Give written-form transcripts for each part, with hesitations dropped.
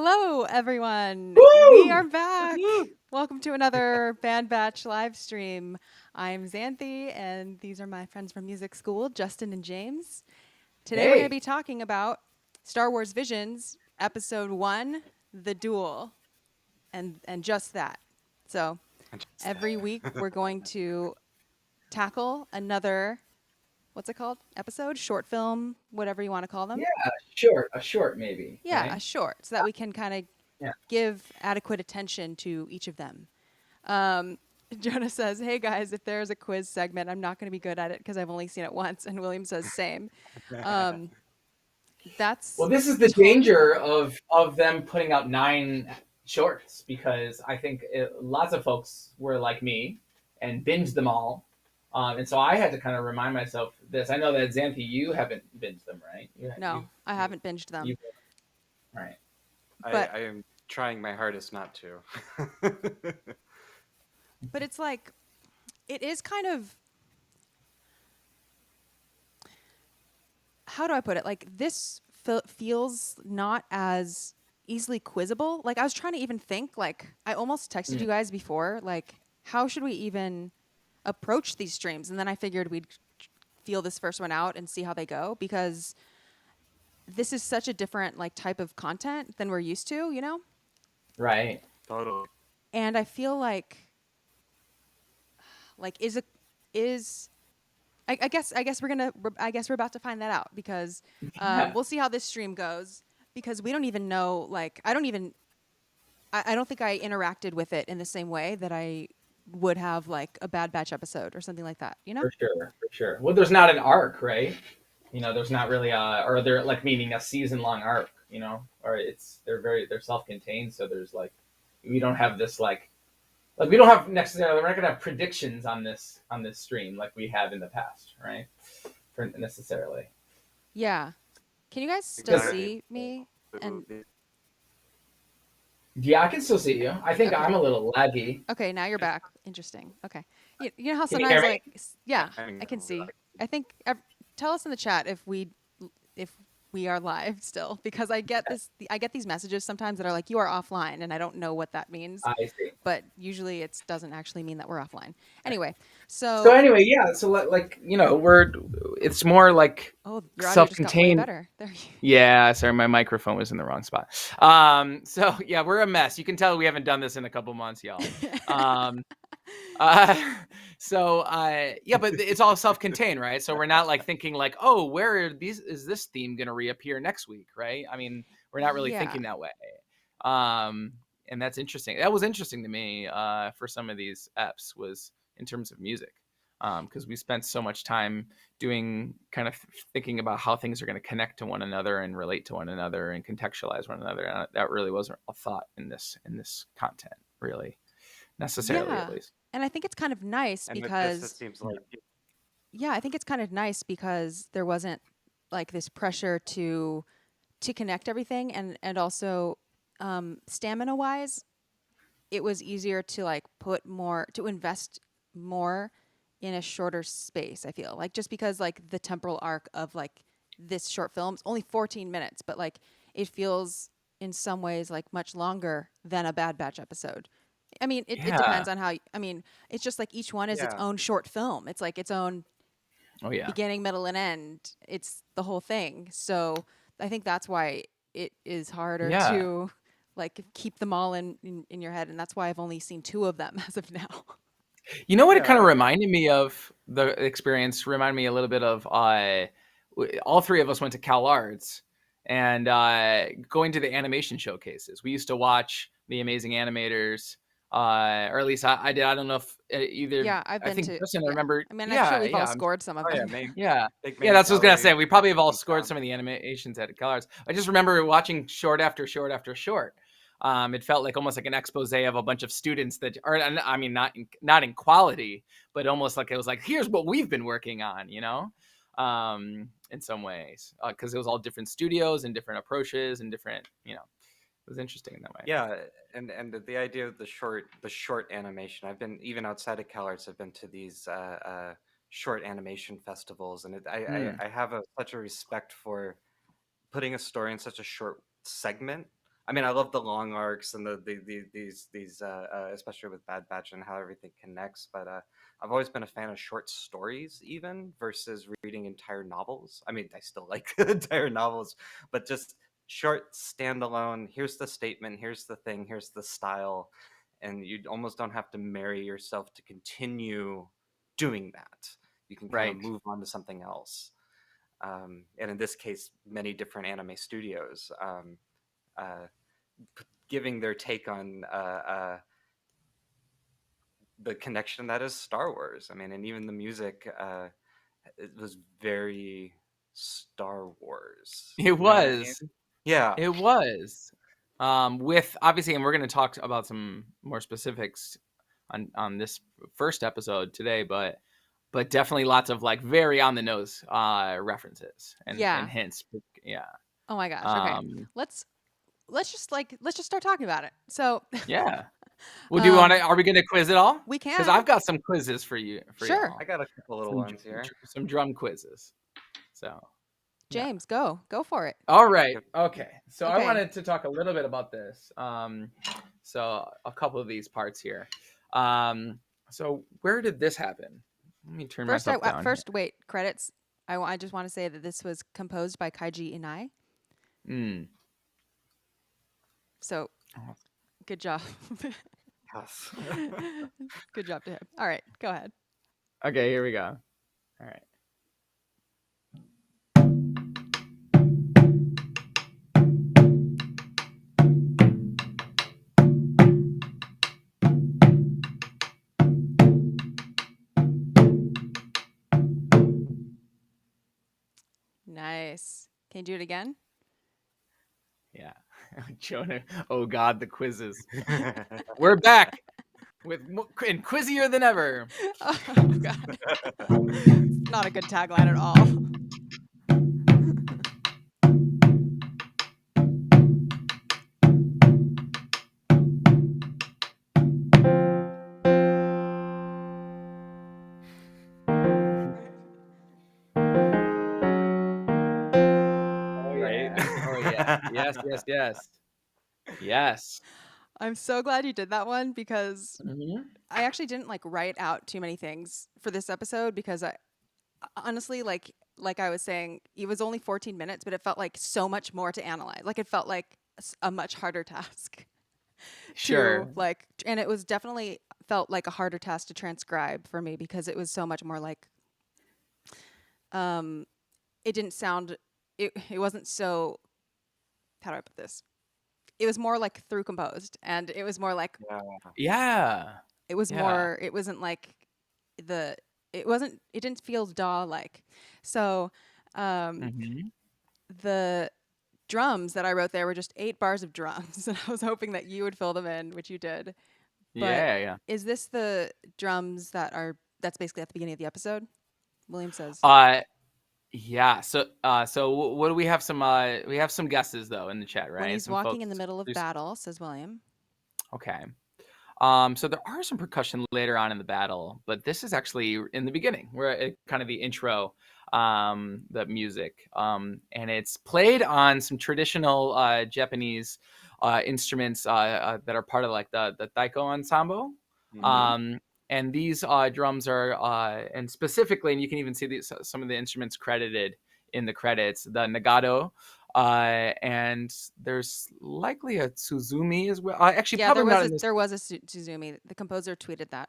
Hello, everyone. We Woo! are back. Woo! Welcome to another Band Batch live stream. I'm Xanthe, and these are my friends from music school, Justin and James. Today, we're going to Hey, be talking about Star Wars Visions, Episode 1, The Duel, and just that. So, every week, we're going to tackle another, what's it called? Episode? Short film? Whatever you want to call them. yeah, a short maybe, Yeah, a right? short, so that we can kind of Yeah. give adequate attention to each of them. Um, Jonah says, "Hey guys, if there's a quiz segment, I'm not going to be good at it because I've only seen it once." And William says, "Same." Um, Well, that's this is the totally danger cool. of them putting out 9 shorts because I think lots of folks were like me and binged them all, and so I had to kind of remind myself this. I know that Xanthe, you haven't binged them, right? No, I haven't binged them, You've right. but I am trying my hardest not to. it's like it is kind of, how do I put it? Like this feels not as easily quizable. Like I was trying to even think. Like I almost texted you guys before. Like how should we even approach these streams? And then I figured we'd feel this first one out and see how they go because this is such a different like type of content than we're used to, you know? Right. Totally. And I feel like is I guess we're about to find that out because Yeah. we'll see how this stream goes because we don't even know, like I don't think I interacted with it in the same way that I would have like a Bad Batch episode or something like that, you know? For sure, for sure. Well, there's not an arc, right? There's not really or they're like meaning a season long arc, or they're self contained. So there's like, we don't have this like we don't have necessarily, we're not gonna have predictions on this stream like we have in the past, right? For necessarily. Yeah. Can you guys still Because see me? And yeah, I can still see you. I think okay. I'm a little laggy. Okay, now you're back. Interesting. Okay. You know how Can you hear sometimes me? like yeah, I I can know. see. I think tell us in the chat if we are live still because I get these messages sometimes that are like you are offline and I don't know what that means, I see. but usually it doesn't actually mean that we're offline. Right. Anyway, So so anyway, yeah. So it's more like oh, your audio just got way self-contained. better. There you Yeah, sorry, my microphone was in the wrong spot. So yeah, we're a mess. You can tell we haven't done this in a couple months, y'all. Um, uh, yeah, but it's all self-contained, right? So we're not like thinking like, oh, where are these? Is this theme going to reappear next week, right? I mean, we're not really yeah. thinking that way. And that's interesting. That was interesting to me for some of these eps was in terms of music, because we spent so much time doing kind of thinking about how things are going to connect to one another and relate to one another and contextualize one another. And that really wasn't a thought in this content, really, necessarily, at Yeah. least. And I think it's kind of nice And with this, it because seems like yeah, I think it's kind of nice because there wasn't like this pressure to connect everything and also stamina wise it was easier to like invest more in a shorter space. I feel like just because like the temporal arc of like this short film is only 14 minutes but like it feels in some ways like much longer than a Bad Batch episode. I mean it Yeah. depends on how I mean it's just like each one is its yeah, own short film. It's like its own Oh yeah. beginning, middle, and end. It's the whole thing. So I think that's why it is harder Yeah. to like keep them all in your head, and that's why I've only seen 2 of them as of now. You know what it kind of yeah. reminded me of? The experience reminded me a little bit of all three of us went to Cal Arts and going to the animation showcases. We used to watch the amazing animators, or at least I did. I don't know if either. Yeah, I've I been think to Justin, I yeah. remember. I mean, I'm sure Yeah, we've all yeah, scored some of Oh yeah, them. yeah, big yeah. main That's what I was gonna say. gallery. We probably have all scored Down. some of the animations at Cal Arts. I just remember watching short after short after short. It felt like almost like an expose of a bunch of students that are, I mean, not in quality, but almost like it was like, here's what we've been working on, in some ways, because it was all different studios and different approaches and different, it was interesting in that way. Yeah, and the idea of the short animation. I've been even outside of CalArts. I've been to these short animation festivals, and Mm. I have such a respect for putting a story in such a short segment. I mean, I love the long arcs and these especially with Bad Batch and how everything connects. But I've always been a fan of short stories, even versus reading entire novels. I mean, I still like entire novels, but just short standalone. Here's the statement. Here's the thing. Here's the style, and you almost don't have to marry yourself to continue doing that. You can kind of Right. move on to something else. And in this case, many different anime studios. Uh, giving their take on the connection that is Star Wars. I mean, and even the music, it was very Star Wars. It You know what I mean? was. Yeah. It was. With obviously, and we're going to talk about some more specifics on this first episode today, but definitely lots of like very on the nose references and hints. Yeah. Oh my gosh. Okay. Let's just start talking about it. So yeah. Well, do you want to? Are we going to quiz it all? We can. Because I've got some quizzes for you. Sure. Y'all. I got a couple little ones here. Some drum quizzes. So. James, go for it. All right. Okay. So I wanted to talk a little bit about this. So a couple of these parts here. So where did this happen? Let me turn myself down. First, wait. Credits. I just want to say that this was composed by Keiji Inai. So, good job. Yes. Good job to him. All right, go ahead. Okay, here we go. All right. Nice. Can you do it again? Yeah. Jonah. Oh God, the quizzes. We're back and quizzier than ever. Oh God. Not a good tagline at all. Yes. I'm so glad you did that one because I actually didn't like write out too many things for this episode because I honestly like I was saying, it was only 14 minutes, but it felt like so much more to analyze. Like it felt like a much harder task. Sure. And it was definitely felt like a harder task to transcribe for me because it was so much more like it didn't sound it wasn't so, how do I put this? It was more like through composed, and it was more like it was more, it wasn't like it didn't feel DAW like. So the drums that I wrote there were just 8 bars of drums, and I was hoping that you would fill them in, which you did. But is this the drums that's basically at the beginning of the episode? William says. Yeah. So what do we have? We have some guesses though in the chat, right? When he's walking in the middle of battle, says William. Okay. So there are some percussion later on in the battle, but this is actually in the beginning, where kind of the intro, the music, and it's played on some traditional Japanese instruments that are part of like the taiko ensemble. And these drums are, and specifically, and you can even see some of the instruments credited in the credits, the nagado, and there's likely a tsuzumi as well. Actually, yeah, probably there was a tsuzumi. The composer tweeted that.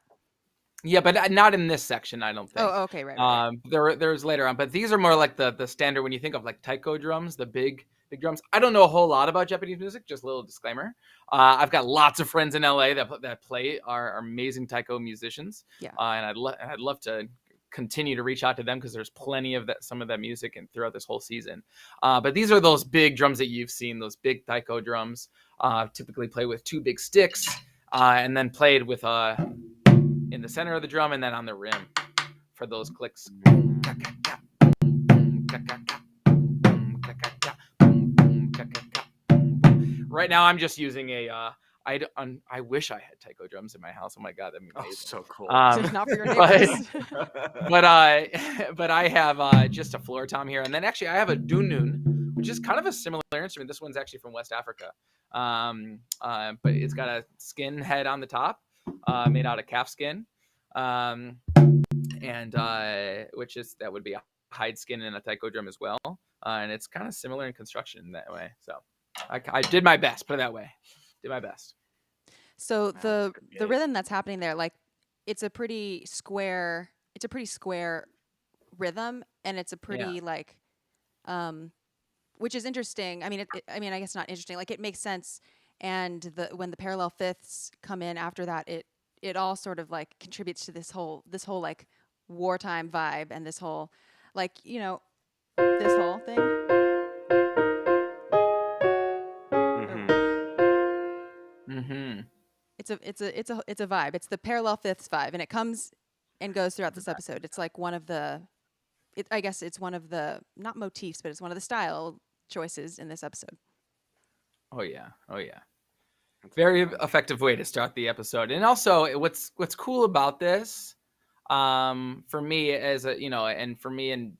Yeah, but not in this section, I don't think. Oh, okay, right. There's later on, but these are more like the standard when you think of like taiko drums, the big drums. I don't know a whole lot about Japanese music, just a little disclaimer. I've got lots of friends in LA that play, are amazing taiko musicians. Yeah. And I'd love to continue to reach out to them because there's plenty of some of that music and throughout this whole season. But these are those big drums that you've seen, those big taiko drums, typically play with 2 big sticks, and then played with in the center of the drum and then on the rim for those clicks. Right now, I'm just using I wish I had taiko drums in my house. Oh my God, that'd be amazing. Oh, so cool. Not for your neighbors. but I have just a floor tom here, and then actually I have a dunun, which is kind of a similar instrument. This one's actually from West Africa. But it's got a skin head on the top, made out of calf skin, and that would be a hide skin in a taiko drum as well, and it's kind of similar in construction in that way. So I did my best, put it that way. Did my best. So That's the great. rhythm that's happening there, like it's a pretty square rhythm, and it's a pretty like which is interesting. I mean, I mean, I guess not interesting. Like it makes sense, and when the parallel fifths come in after that, it all sort of like contributes to this whole like wartime vibe, and this whole like this whole thing. Mm-hmm. It's a vibe. It's the parallel fifths vibe, and it comes and goes throughout this episode. It's like one of the, I guess it's one of the not motifs, but it's one of the style choices in this episode. Oh yeah. Very effective way to start the episode. And also, what's cool about this, for me as a and for me and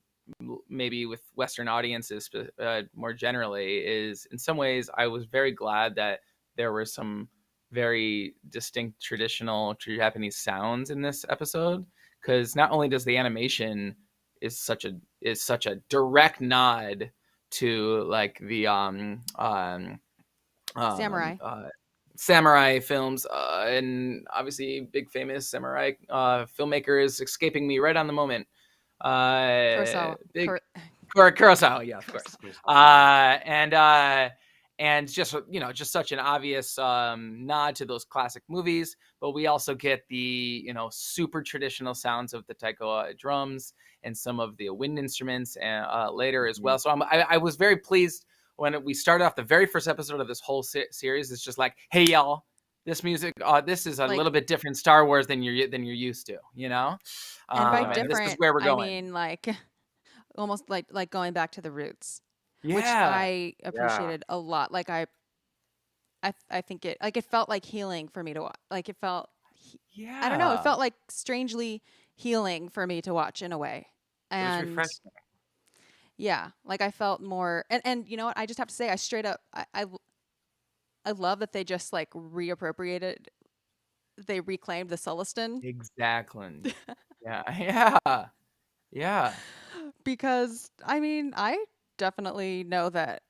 maybe with Western audiences more generally, is in some ways I was very glad that there were some very distinct traditional Japanese sounds in this episode, because not only does the animation is such a direct nod to like the Samurai. samurai films, and obviously big famous samurai filmmaker is escaping me right on the moment. Kurosawa. Kurosawa, yeah, of course. And just just such an obvious nod to those classic movies, but we also get the super traditional sounds of the taiko drums and some of the wind instruments later as well. So I was very pleased when we started off the very first episode of this whole series. It's just like, hey y'all, this music, this is a little bit different Star Wars than you're used to, And by different, this is where we're going. I mean like almost like going back to the roots, Yeah. which I appreciated a lot. Like I think it felt like healing for me to watch. Like it felt, I don't know, it felt like strangely healing for me to watch in a way. And it was refreshing. Yeah, like I felt more, and you know what? I just have to say, I straight up, I love that they just like they reclaimed the Celestin. Exactly. Yeah. Because I mean, I definitely know that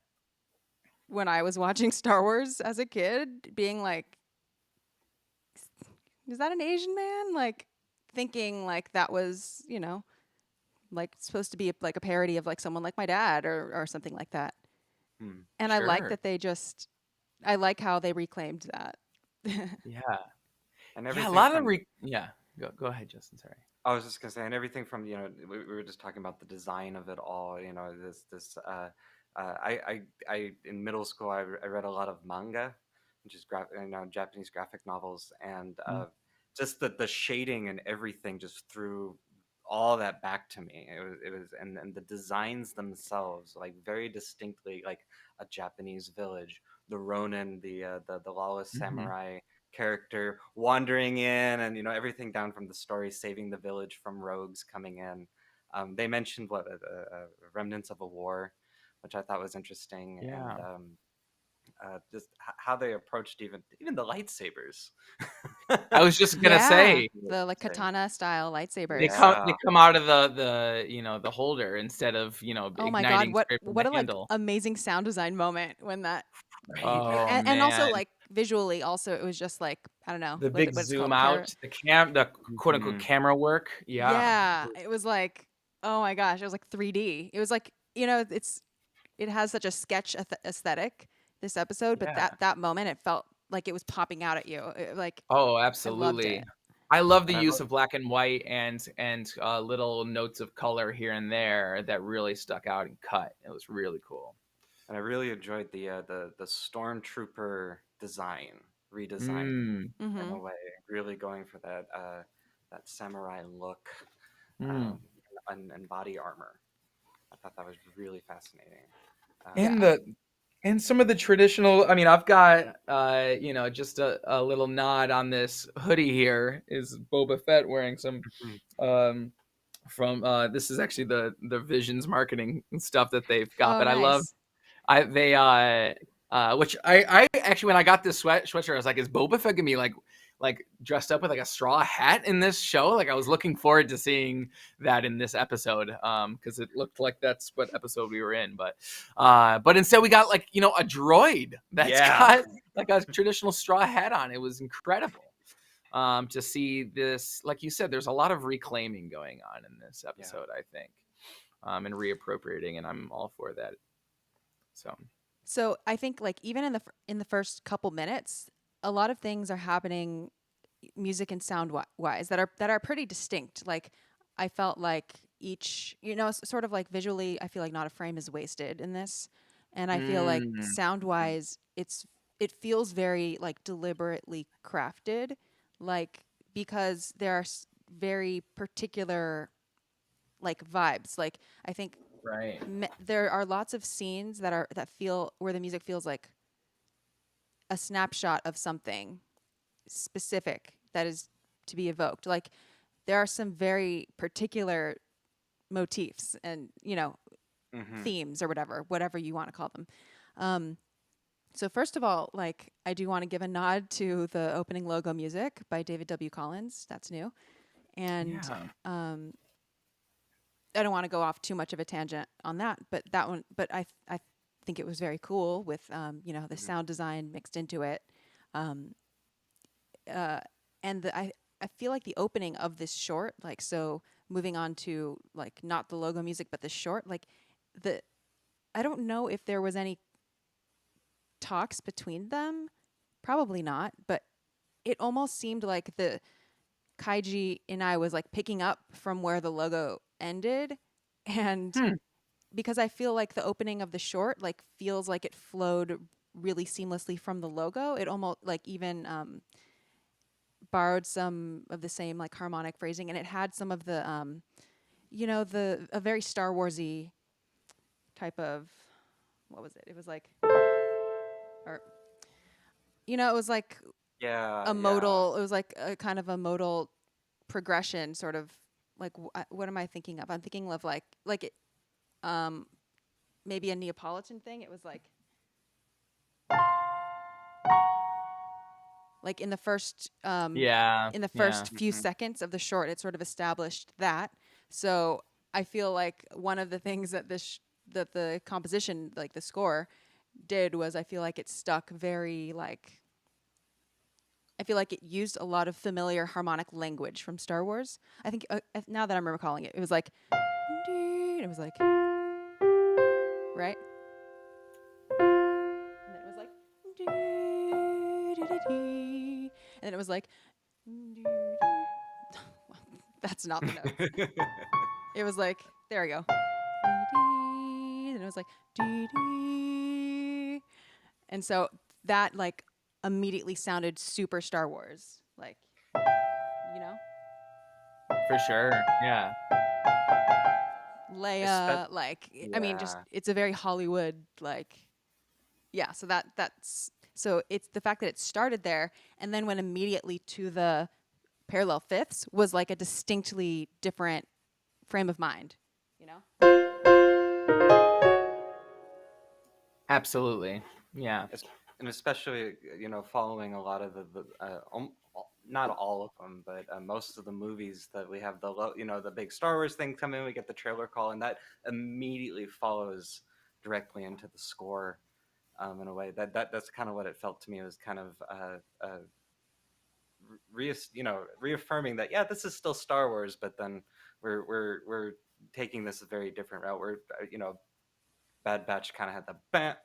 when I was watching Star Wars as a kid, being like, is that an Asian man? Like thinking like that was, like supposed to be like a parody of like someone like my dad or something like that. And I like that I like how they reclaimed that. Yeah. And a lot of go ahead, Justin. Sorry. I was just gonna say, and everything from we were just talking about the design of it all. I in middle school I read a lot of manga, which is Japanese graphic novels, and just the shading and everything just threw all that back to me. It was and the designs themselves, like very distinctly like a Japanese village. The Ronin, the lawless samurai character wandering in, and everything down from the story saving the village from rogues coming in. They mentioned remnants of a war, which I thought was interesting. Yeah. And just how they approached even the lightsabers. I was just gonna say the like katana style lightsabers. They come out of the the holder instead of oh my god, what a handle. like amazing sound design moment when that. Oh, and also like visually, also it was just like, I don't know, the big zoom out, the quote unquote camera work. Yeah, it was like, oh my gosh, it was like 3D. It was like, it has such a sketch aesthetic, this episode, but that moment it felt like it was popping out at you. Like, oh, absolutely. I love the use of black and white and little notes of color here and there that really stuck out and cut. It was really cool. And I really enjoyed the stormtrooper redesign in a way, really going for that samurai look and body armor. I thought that was really fascinating. And some of the traditional, I mean, I've got just a little nod on this hoodie here is Boba Fett wearing some from this is actually the Visions marketing stuff that they've got. But nice. I love Which I actually, when I got this sweatshirt, I was like, is Boba Fett gonna be like dressed up with like a straw hat in this show? Like I was looking forward to seeing that in this episode, because it looked like that's what episode we were in. But instead we got like, you know, a droid that's got like a traditional straw hat on. It was incredible. To see this, like you said, there's a lot of reclaiming going on in this episode, I think, and reappropriating, and I'm all for that. So I think like even in the first couple minutes, a lot of things are happening, music and sound wise, that are pretty distinct. Like I felt like each, you know, sort of like visually, I feel like not a frame is wasted in this, and I feel like sound wise, it feels very like deliberately crafted, like because there are very particular like vibes. Like I think right. there are lots of scenes that feel where the music feels like a snapshot of something specific that is to be evoked. Like there are some very particular motifs and, you know, themes or whatever you want to call them. So first of all, like I do want to give a nod to the opening logo music by David W. Collins. That's new. And I don't want to go off too much of a tangent on that, but I think it was very cool with you know, the sound design mixed into it, and I feel like the opening of this short, like, so moving on to like not the logo music but the short, like I don't know if there was any talks between them, probably not, but it almost seemed like the Keiji Inai was like picking up from where the logo ended, and because I feel like the opening of the short like feels like it flowed really seamlessly from the logo. It almost like even borrowed some of the same like harmonic phrasing, and it had some of the you know, a very Star Warsy type of, what was it? It was like, or you know, it was like a modal. It was like a kind of a modal progression, sort of like what am I thinking of? I'm thinking of like it, maybe a Neapolitan thing. It was like in the first few seconds of the short, it sort of established that. So I feel like one of the things that that the composition, like the score, did was I feel like it stuck very like, I feel like it used a lot of familiar harmonic language from Star Wars. I think now that I'm recalling it, it was like, it was like, right? And then it was like, and then it was like, that's not the note. It was like, there we go. And it was like, and so that like immediately sounded super Star Wars, like, you know, for sure, yeah. Leia, like, I mean, just it's a very Hollywood, like, yeah. So that's so it's the fact that it started there and then went immediately to the parallel fifths was like a distinctly different frame of mind, you know. Absolutely, yeah. And especially, you know, following a lot of not all of them, but most of the movies that we have you know, the big Star Wars thing come in, we get the trailer call, and that immediately follows directly into the score, in a way that's kind of what it felt to me. It was kind of reaffirming that, yeah, this is still Star Wars, but then we're taking this a very different route. We're, you know, Bad Batch kind of had the bam,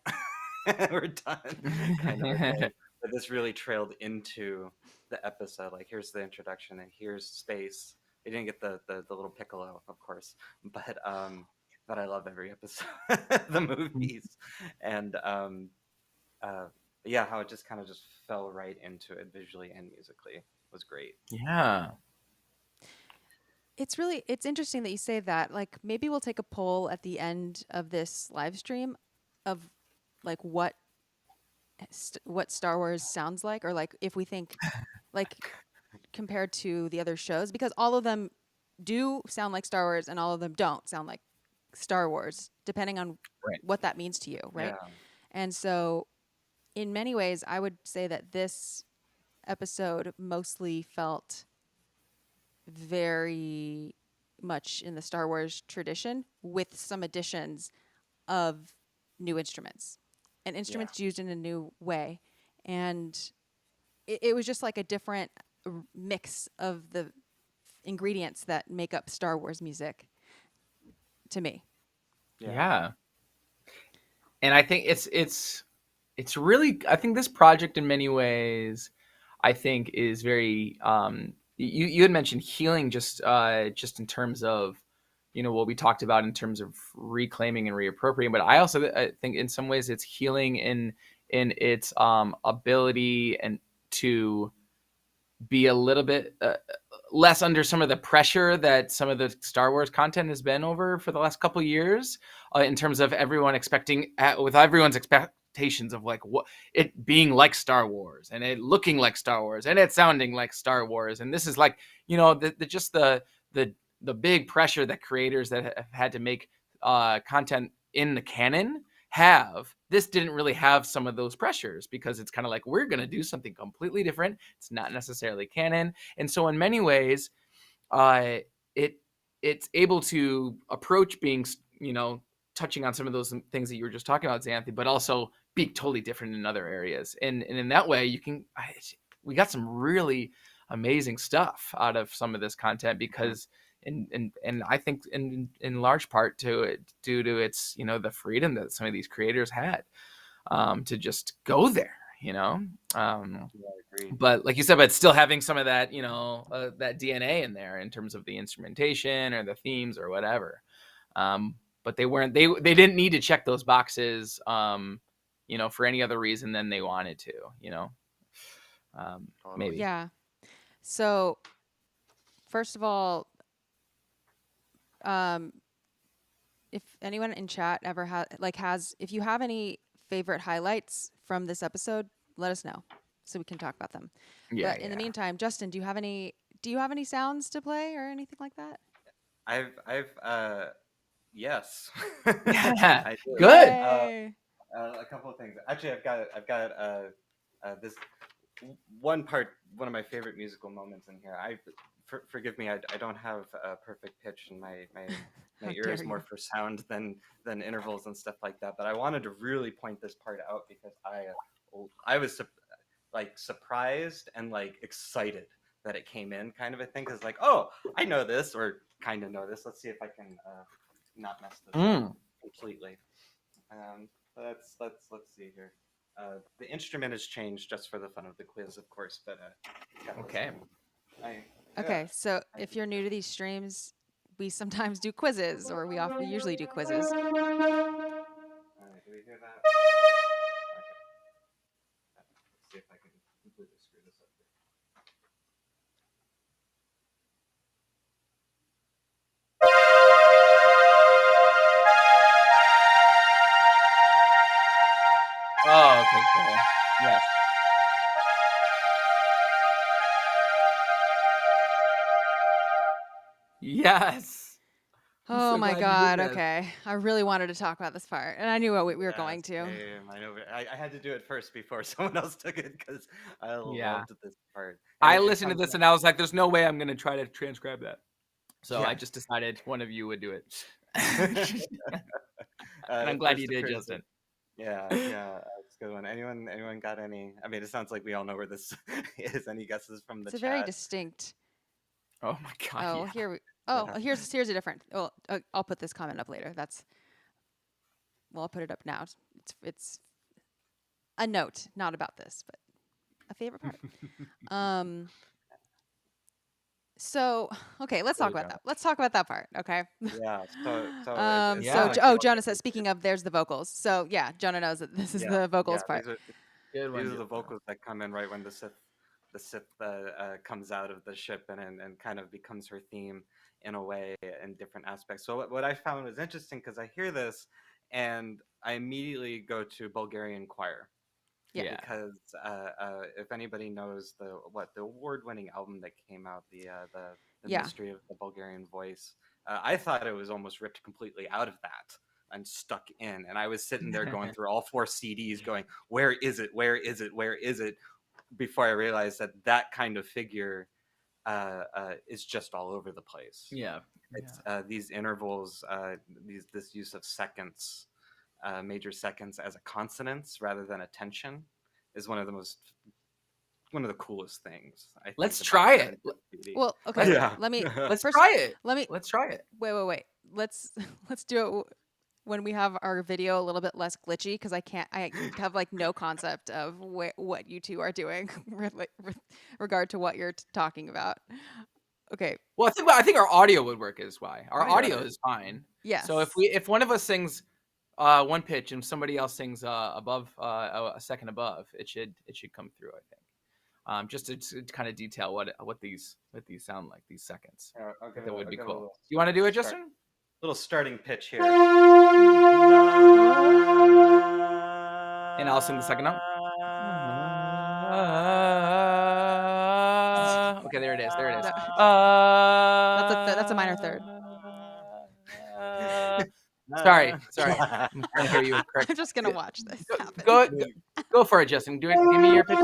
we're done kind of a thing. But this really trailed into the episode. Like, here's the introduction, and here's space. We didn't get the little piccolo, of course, but I love every episode of the movies, and yeah, how it just kind of just fell right into it visually and musically was great. Yeah. It's interesting that you say that. Like, maybe we'll take a poll at the end of this live stream of like what Star Wars sounds like, or like if we think like compared to the other shows, because all of them do sound like Star Wars and all of them don't sound like Star Wars, depending on what that means to you, right? Yeah. And so in many ways, I would say that this episode mostly felt very much in the Star Wars tradition with some additions of new instruments and Yeah. instruments used in a new way. And it was just like a different mix of the ingredients that make up Star Wars music to me. Yeah. And I think it's really, I think this project in many ways, I think is very you had mentioned healing just in terms of what we talked about in terms of reclaiming and reappropriating, but I think in some ways it's healing in its ability and to be a little bit less under some of the pressure that some of the Star Wars content has been over for the last couple of years, in terms of everyone expecting, with everyone's expectations of like what it being like Star Wars and it looking like Star Wars and it sounding like Star Wars, and this is like the big pressure that creators that have had to make content in the canon have. This didn't really have some of those pressures because it's kind of like, we're going to do something completely different. It's not necessarily canon. And so in many ways, it's able to approach being, touching on some of those things that you were just talking about, Xanthe, but also be totally different in other areas. And in that way, we got some really amazing stuff out of some of this content because and I think in large part due to its the freedom that some of these creators had to just go there, Agreed. but like you said, but still having some of that that DNA in there in terms of the instrumentation or the themes or whatever, but they didn't need to check those boxes for any other reason than they wanted to, maybe. Yeah. So, first of all, if anyone in chat ever has, if you have any favorite highlights from this episode, let us know so we can talk about them. But in the meantime, Justin, do you have any sounds to play or anything like that? Yes. Yeah. I do. Good. A couple of things. Actually, I've got this one of my favorite musical moments in here. Forgive me, I don't have a perfect pitch, and my ear is more for sound than intervals and stuff like that. But I wanted to really point this part out because I was surprised and like excited that it came in, kind of a thing. Because like, oh, I know this, or kind of know this. Let's see if I can not mess this up completely. Let's see here. The instrument has changed just for the fun of the quiz, of course, but okay. Okay, so if you're new to these streams, we sometimes do quizzes, or we usually do quizzes. All right, do we hear that? Okay. Let's see if I can completely screw this up here. Oh, okay, cool. Yes. Yes. Oh my God. Okay. I really wanted to talk about this part, and I knew what we were going to. I know. I had to do it first before someone else took it because I loved this part. I listened to this and I was like, "There's no way I'm going to try to transcribe that." So I just decided one of you would do it. And I'm glad you did, Justin. Yeah, it's a good one. Anyone got any? I mean, it sounds like we all know where this is. Any guesses from the chat? It's a very distinct. Oh my God. Here's a different. Oh, I'll put this comment up later. I'll put it up now. It's a note, not about this, but a favorite part. So okay, let's talk about that. Let's talk about that part. Okay. Yeah. Jonah says, speaking of, there's the vocals. So yeah, Jonah knows that this is the vocals part. These are the vocals that come in right when the Sith comes out of the ship and kind of becomes her theme in a way in different aspects. So what I found was interesting because I hear this and I immediately go to Bulgarian choir. Yeah. Because if anybody knows the award-winning album that came out, the Mystery of the Bulgarian Voice, I thought it was almost ripped completely out of that. and stuck in. And I was sitting there going through all 4 CDs going, where is it? Where is it? Where is it? Before I realized that kind of figure is just all over the place. Yeah. It's these intervals, this use of seconds, major seconds as a consonance rather than a tension is one of the coolest things. I think Let's about try that it. CD. Well, okay. Yeah. Let me Let's first, try it. Let me Let's try it. wait. Let's do it when we have our video a little bit less glitchy, because I have like no concept of what you two are doing with regard to what you're talking about. Okay. Well, I think our audio would work is why. Our Oh, yeah, audio dude. is fine. Yes. So if one of us sings one pitch and somebody else sings above a second above, it should come through, I think. Just to kind of detail what these sound like, these seconds. That would be cool. You want to do it, Justin? Little starting pitch here. And I'll sing the second note. Okay, there it is. There it is. That's a minor third. Sorry. I'm trying to hear you correct. I'm just gonna watch this happen. Go for it, Justin. Give me your pitch.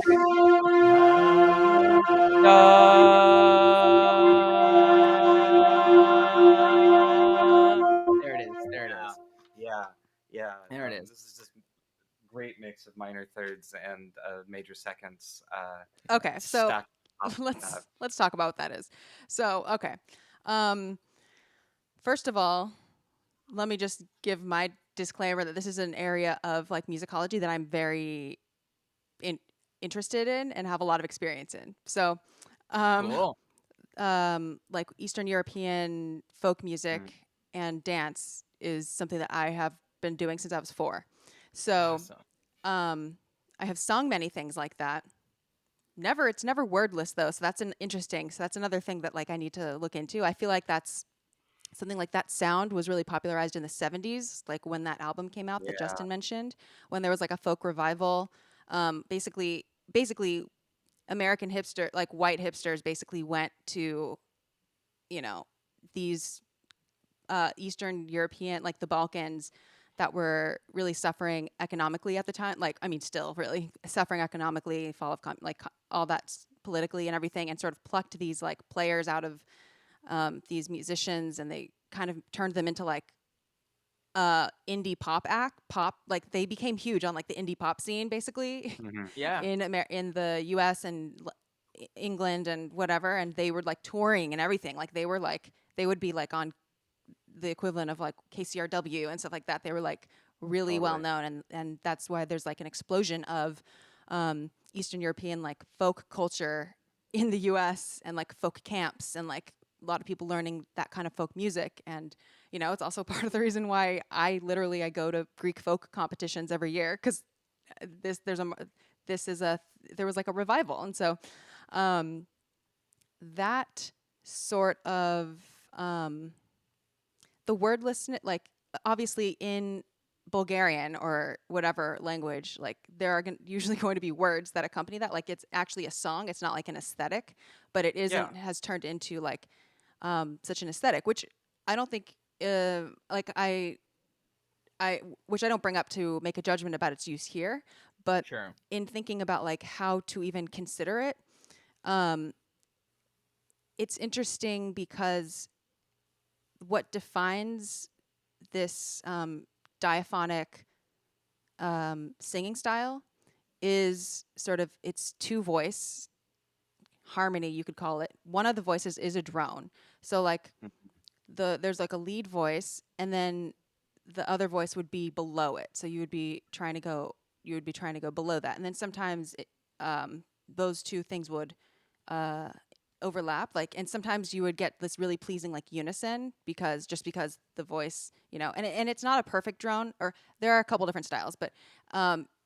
There it is. Yeah. There it is. This is just great mix of minor thirds and major seconds. Okay, so stacked up. let's talk about what that is. So, okay. First of all, let me just give my disclaimer that this is an area of like musicology that I'm very interested in and have a lot of experience in. So, Cool. like Eastern European folk music and dance is something that I have been doing since I was 4. So, Awesome. I have sung many things like that. It's never wordless though. So that's that's another thing that like I need to look into. I feel like that's something like that sound was really popularized in the 70s, like when that album came out that Justin mentioned, when there was like a folk revival. Basically American like white hipsters basically went to, these Eastern European, like the Balkans, that were really suffering economically at the time. Like, I mean, still really suffering economically, fall of all that politically and everything, and sort of plucked these like players out of these musicians, and they kind of turned them into like indie pop. Like they became huge on like the indie pop scene, basically. Yeah. in the U.S. and England and whatever, and they were like touring and everything. Like they would be like on the equivalent of like KCRW and stuff like that. They were like really well known, and that's why there's like an explosion of Eastern European like folk culture in the U.S. and like folk camps and like a lot of people learning that kind of folk music. And it's also part of the reason why I go to Greek folk competitions every year, because there was like a revival. And so that sort of the wordlessness, like obviously in Bulgarian or whatever language, like there are usually going to be words that accompany that. Like it's actually a song. It's not like an aesthetic, but it isn't has turned into like such an aesthetic, which I don't think which I don't bring up to make a judgment about its use here, but Sure. in thinking about like how to even consider it, it's interesting because what defines this diaphonic singing style is sort of its 2-voice harmony, you could call it. One of the voices is a drone. So like there's like a lead voice, and then the other voice would be below it. So you would be trying to go below that. And then sometimes those two things would overlap, like, and sometimes you would get this really pleasing like unison because the voice, and it's not a perfect drone, or there are a couple different styles, but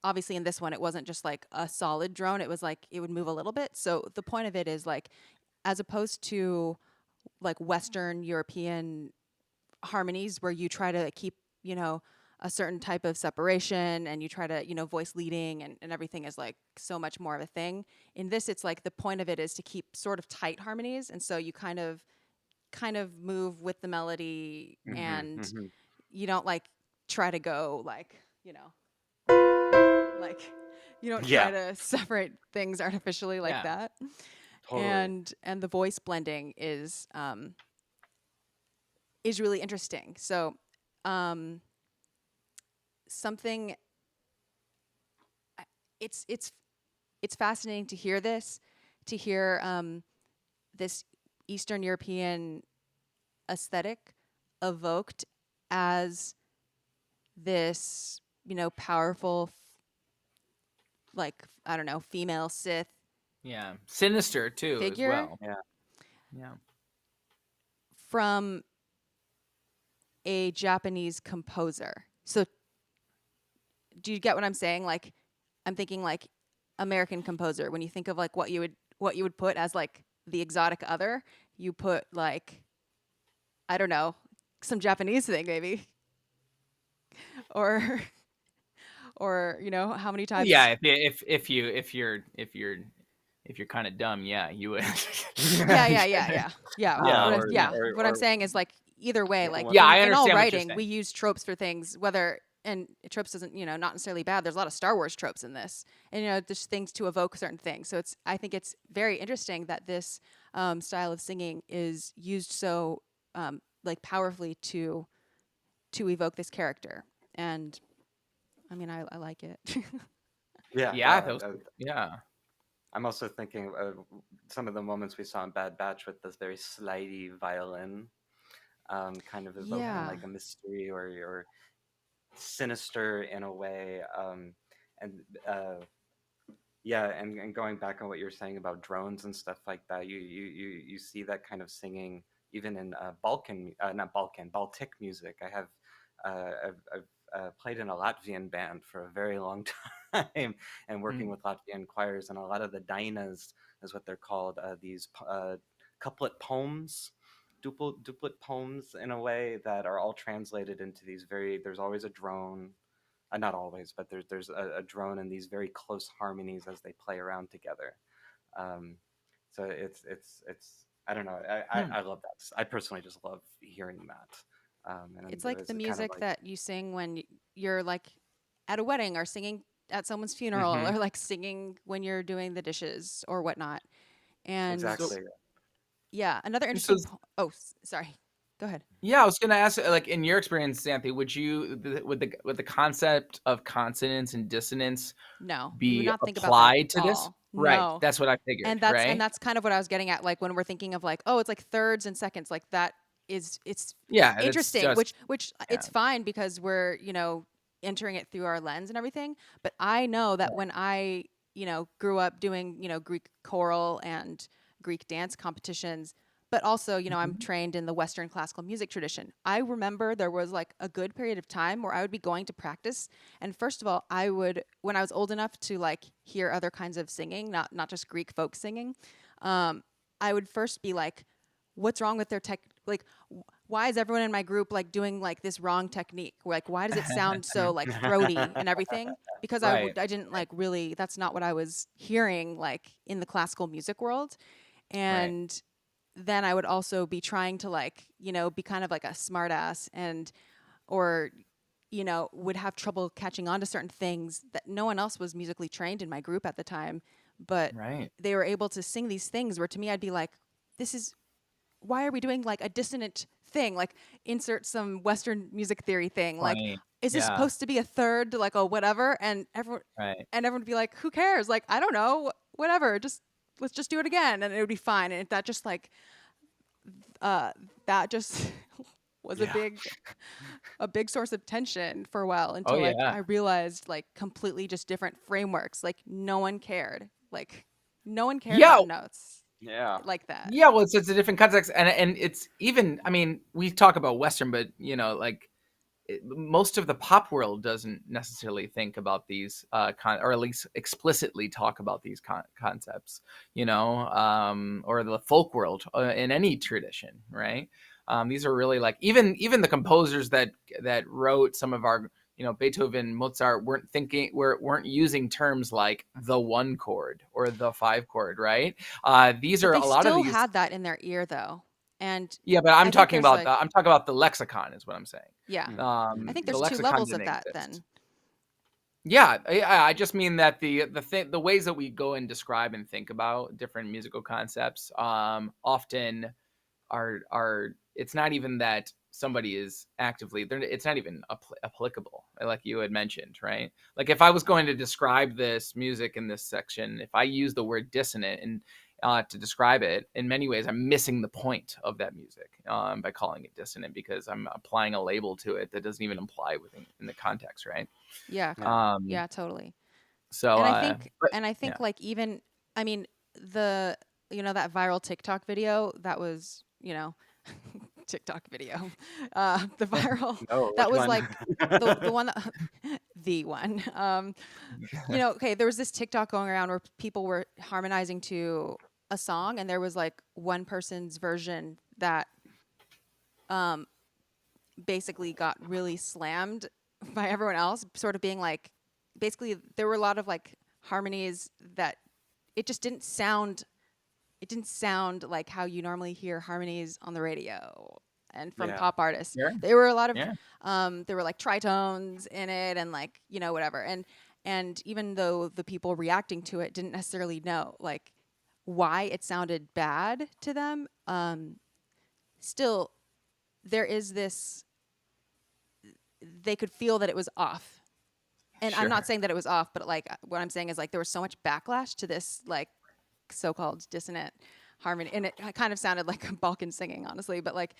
obviously in this one it wasn't just like a solid drone. It was like it would move a little bit. So the point of it is like, as opposed to like Western European harmonies where you try to keep, a certain type of separation, and you try to, voice leading and everything is like so much more of a thing. In this, it's like the point of it is to keep sort of tight harmonies. And so you kind of move with the melody, and you don't like try to go like, like you don't Yeah. try to separate things artificially like Yeah. that. Totally. And the voice blending is really interesting. So something it's fascinating to hear this, to hear this Eastern European aesthetic evoked as this, powerful, like, I don't know, female Sith Yeah. Sinister too as figure well. Yeah. Yeah. from a Japanese composer. So do you get what I'm saying? Like, I'm thinking like American composer. When you think of like what you would put as like the exotic other, you put like, I don't know, some Japanese thing maybe, or how many times? Yeah, if you're kind of dumb, yeah, you would. Yeah. Yeah, What I'm saying is like either way, like Yeah, I in all understand what you're writing, saying. we use tropes for things, whether and tropes isn't not necessarily bad. There's a lot of Star Wars tropes in this, and there's things to evoke certain things. So I think it's very interesting that this style of singing is used so like powerfully to evoke this character, and I mean I like it. Yeah. Yeah, no, yeah. I'm also thinking of some of the moments we saw in Bad Batch with this very slidey violin, kind of evoking Yeah. like a mystery or sinister in a way. And yeah, and going back on what you were saying about drones and stuff like that, you see that kind of singing even in Baltic music. I've played in a Latvian band for a very long time, and working with Latvian choirs, and a lot of the dainas is what they're called. These couplet poems, duplet poems in a way that are all translated into these very. There's always a drone, not always, but there's a drone and these very close harmonies as they play around together. So it's I don't know. I love that. I personally just love hearing that. And It's like it was the kind of music like, that you sing when you're like at a wedding, or singing at someone's funeral, or like singing when you're doing the dishes or whatnot. And exactly. yeah, another And so, interesting. Sorry. Go ahead. yeah, I was gonna ask, like, in your experience, Xanthe, would the concept of consonance and dissonance No, you would be not think about that applied at to this? all. Right. No. That's what I figured. And Right. that's kind of what I was getting at. Like when we're thinking of like, oh, it's like thirds and seconds, like that it's Yeah. That's interesting, just. which Yeah. it's fine because we're, entering it through our lens and everything. But I know that when I, grew up doing, Greek choral and Greek dance competitions, but also, I'm trained in the Western classical music tradition. I remember there was like a good period of time where I would be going to practice. And first of all, when I was old enough to like hear other kinds of singing, not just Greek folk singing, I would first be like, what's wrong with their tech? Like, why is everyone in my group like doing like this wrong technique? Like, why does it sound so like throaty and everything? Because Right. I didn't like really, that's not what I was hearing like in the classical music world. And then I would also be trying to like, be kind of like a smart ass or would have trouble catching on to certain things that no one else was musically trained in my group at the time. But Right. they were able to sing these things where to me I'd be like, why are we doing like a dissonant thing? Like insert some Western music theory thing. Like, Funny. is this Yeah. supposed to be a third, like a whatever? And everyone would be like, who cares? Like, I don't know, whatever. Let's just do it again, and it would be fine. And that just like, that just was a big source of tension for a while until like I realized like completely just different frameworks. Like no one cared. Like no one cared about notes. Yeah. Like that. Yeah, well, it's a different context, and it's even. I mean, we talk about Western, but like most of the pop world doesn't necessarily think about these, or at least explicitly talk about these concepts, or the folk world in any tradition, right? These are really like even the composers that wrote some of our. Beethoven, Mozart weren't using terms like the one chord or the five chord, right? These are a lot of these. They still had that in their ear, though. And Yeah, but I think there's like, I'm talking about the lexicon is what I'm saying. yeah, I think The there's two lexicon levels of didn't that exist. then. Yeah, I just mean that the ways that we go and describe and think about different musical concepts often are it's not even that somebody is actively it's not even applicable, like you had mentioned, right? Like if I was going to describe this music in this section, if I use the word dissonant and to describe it, in many ways I'm missing the point of that music by calling it dissonant, because I'm applying a label to it that doesn't even apply within in the context, right? Yeah. Yeah. Yeah, totally. So And I think but yeah. like even, I mean, the, that viral TikTok video that was, TikTok video, the viral, Oh, that which was one? like the one, the one, okay, there was this TikTok going around where people were harmonizing to a song, and there was like one person's version that basically got really slammed by everyone else, sort of being like, basically there were a lot of like harmonies that it just didn't sound like how you normally hear harmonies on the radio and from Yeah. pop artists. Sure. There were a lot of Yeah. there were like tritones in it, and like, whatever. And even though the people reacting to it didn't necessarily know like why it sounded bad to them, still there is this, they could feel that it was off. And I'm not Sure. saying that it was off, but like what I'm saying is like there was so much backlash to this like so-called dissonant harmony, and it kind of sounded like Balkan singing, honestly. But like,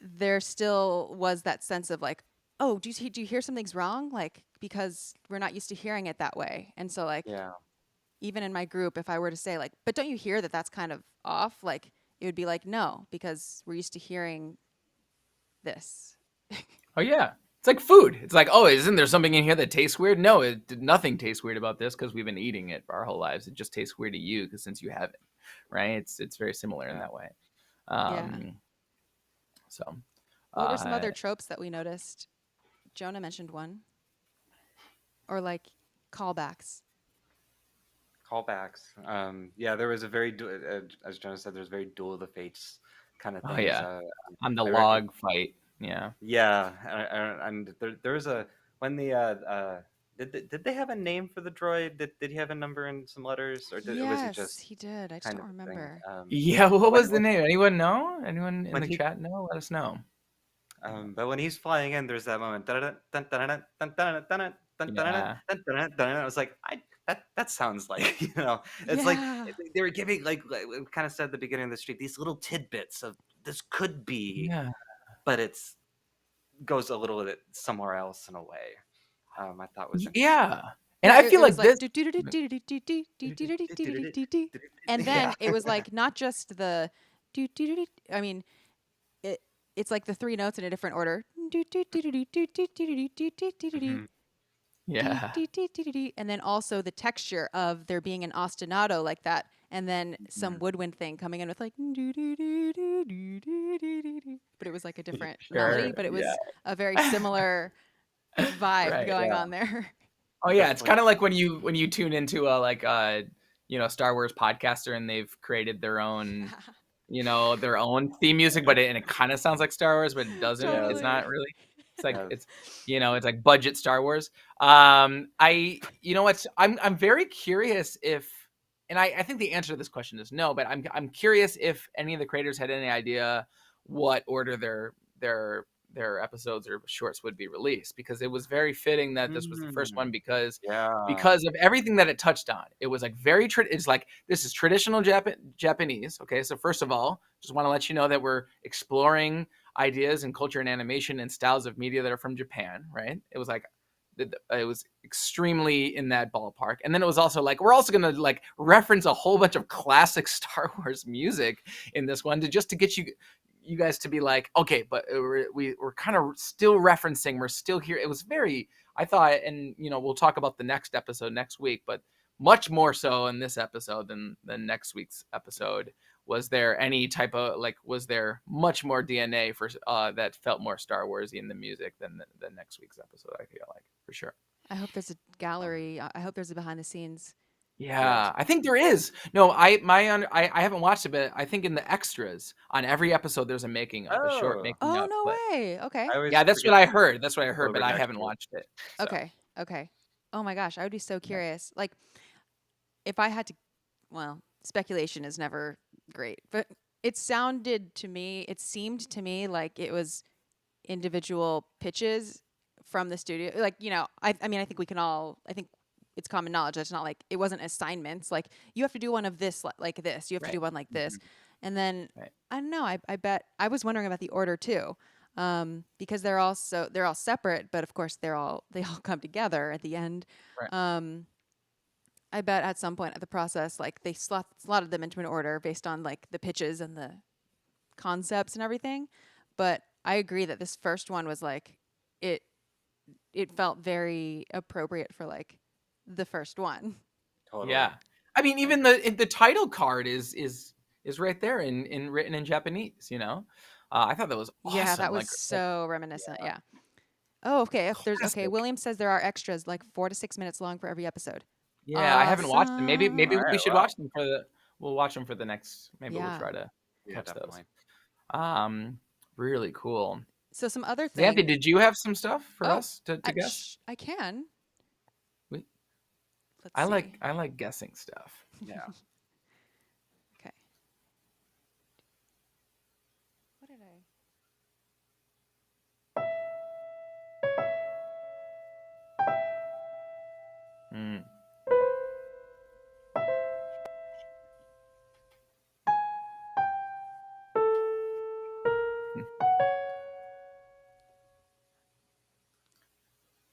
there still was that sense of like, oh, do you hear something's wrong? Like, because we're not used to hearing it that way. And so like, Yeah. even in my group, if I were to say like, but don't you hear that that's kind of off? Like, it would be like, no, because we're used to hearing this. Oh yeah, it's like food. It's like, oh, isn't there something in here that tastes weird? No, nothing tastes weird about this because we've been eating it our whole lives. It just tastes weird to you because since you haven't, right? It's very similar in Yeah. that way. Yeah. So, What were some uh, other tropes that we noticed? Jonah mentioned one. Or like callbacks. Callbacks. Yeah, there was a very, as Jonah said, there's very Duel of the Fates kind of oh things. yeah, on the I log fight. Yeah. Yeah, and there was a when the did they have a name for the droid? Did he have a number and some letters, or was he Yes, just he did. I just kind don't of a thing? remember. Yeah. What When was the name? Anyone know? Anyone in when the he chat know? Let us know. but when he's flying in, there's that moment. Yeah. I was like, that sounds like it's like Yeah. they were giving like we kind of said at the beginning of the street these little tidbits of this could be, Yeah. but it's goes a little bit somewhere else in a way. I thought was interesting. Yeah. And Yeah, I feel it was like like this. and Yeah. then it was like not just the I mean, it's like the three notes in a different order. Mhm. Yeah. And then also the texture of there being an ostinato like that, and then some Mhm. woodwind thing coming in with like, but it was like a different melody, Sure. but it Yeah. was a very similar vibe Right. going Yeah. on there. Oh yeah, it's Definitely. kind of like when you tune into a Star Wars podcaster and they've created their own their own theme music, but it kind of sounds like Star Wars, but it doesn't. It's Totally. not really. It's like Yeah. it's like budget Star Wars. I you know what I'm very curious if, and I think the answer to this question is no, but I'm curious if any of the creators had any idea what order their episodes or shorts would be released, because it was very fitting that this was the first one because Yeah. of everything that it touched on. It was like it's like, this is traditional Japanese. Okay, so first of all, just want to let you know that we're exploring ideas and culture and animation and styles of media that are from Japan, right? It was like it was extremely in that ballpark. And then it was also like, we're also going to like reference a whole bunch of classic Star Wars music in this one to get you guys to be like, okay, but we're kind of still referencing, we're still here. It was very, I thought, and we'll talk about the next episode next week, but much more so in this episode than next week's episode. Was there any type of like, was there much more DNA for that felt more Star Warsy in the music than the next week's episode? I feel like, for sure. I hope there's a gallery. I hope there's a behind the scenes Yeah, I think there is. No, I haven't watched it, but I think in the extras on every episode there's a making of, a short Oh, making Oh, of no clip. way. Okay. I always Yeah, that's what forget I the heard. That's what I heard, but voting I haven't extras. watched it. So Okay. Okay. Oh my gosh, I would be so yeah. curious. Like, if I had to, well, speculation is never great, but it seemed to me like it was individual pitches from the studio. Like, I mean, I think we can all, I think it's common knowledge. It's not like it wasn't assignments. Like, you have to do one of this, like this. You have to Right. do one like this. Mhm. And then, Right. I don't know, I bet, I was wondering about the order too. Because they're all separate, but of course they all come together at the end. Right. I bet at some point at the process, like they slotted them into an order based on like the pitches and the concepts and everything. But I agree that this first one was like, it it felt very appropriate for like the first one. Totally. Yeah. I mean, even the title card is right there in written in Japanese. I thought that was awesome. Yeah, that was Like so reminiscent. Yeah. Oh, okay. If there's okay, classic. William says there are extras like 4 to 6 minutes long for every episode. Yeah, I haven't watched them. Maybe Awesome. we Alright, should wow. watch them we'll watch them for the next. Maybe we'll Yeah. try to Yeah, catch definitely. those. Really cool. So some other Xanthe, things. did you have some stuff for Oh, us to guess? I can. We- Let's I see. like guessing stuff. Yeah. Okay. What did I? Mm.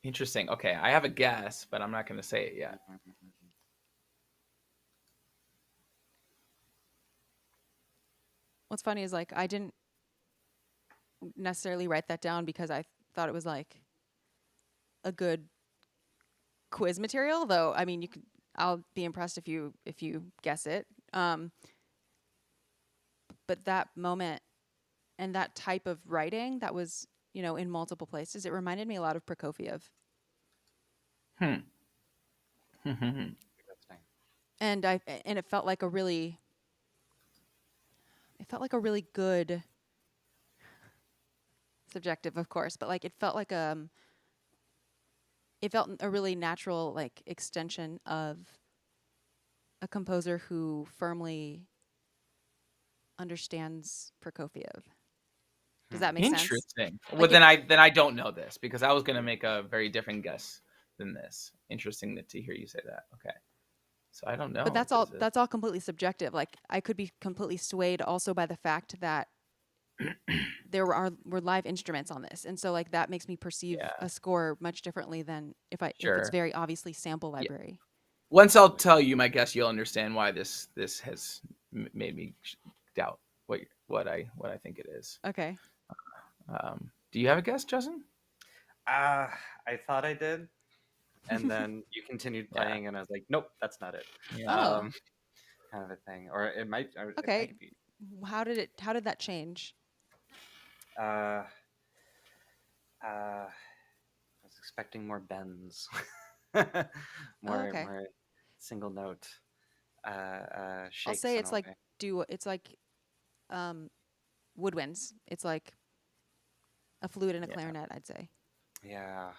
Interesting. Okay, I have a guess, but I'm not going to say it yet. What's funny is like I didn't necessarily write that down because I thought it was like a good quiz material. Though I mean, I'll be impressed if you guess it. But that moment and that type of writing that was in multiple places, it reminded me a lot of Prokofiev. Hmm. Interesting. And it felt like a really good, subjective of course, but like it felt a really natural like extension of a composer who firmly understands Prokofiev. Does that make sense? Interesting. Like Well, then I don't know this because I was going to make a very different guess than this. Interesting to hear you say that. Okay. So I don't know. But that's all completely subjective. Like I could be completely swayed also by the fact that there were live instruments on this, and so like that makes me perceive a score much differently than if it's very obviously sample library. Once I'll tell you my guess, you'll understand why this has made me doubt what I think it is. Okay. Do you have a guess, Justin? I thought I did, and then you continued playing, and I was like, "Nope, that's not it." Oh. Kind of a thing, or it might. Okay. It might be. How did that change? I was expecting more bends, more okay. more single note. Shakes I'll say it's in a like way. it's like woodwinds. It's like a flute and a clarinet, I'd say. Yeah.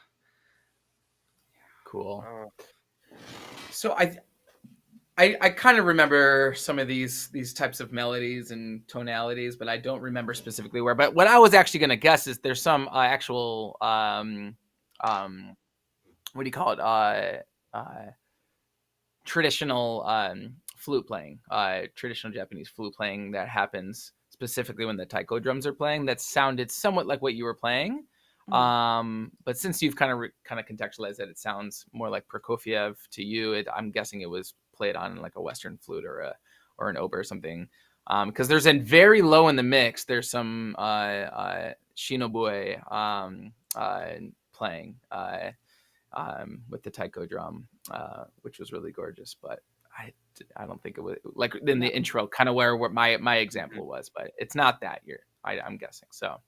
Cool. Oh. So I kind of remember some of these types of melodies and tonalities, but I don't remember specifically where. But what I was actually going to guess is there's some actual what do you call it? Traditional flute playing, traditional Japanese flute playing that happens specifically when the taiko drums are playing. That sounded somewhat like what you were playing. But since you've kind of contextualized that, it sounds more like Prokofiev to you. I'm guessing it was played on like a Western flute or an oboe or something. Because there's a very low in the mix. There's some shinobue playing with the taiko drum, which was really gorgeous. But I don't think it was like in the intro, kind of where my example was. But it's not that year. I'm guessing. So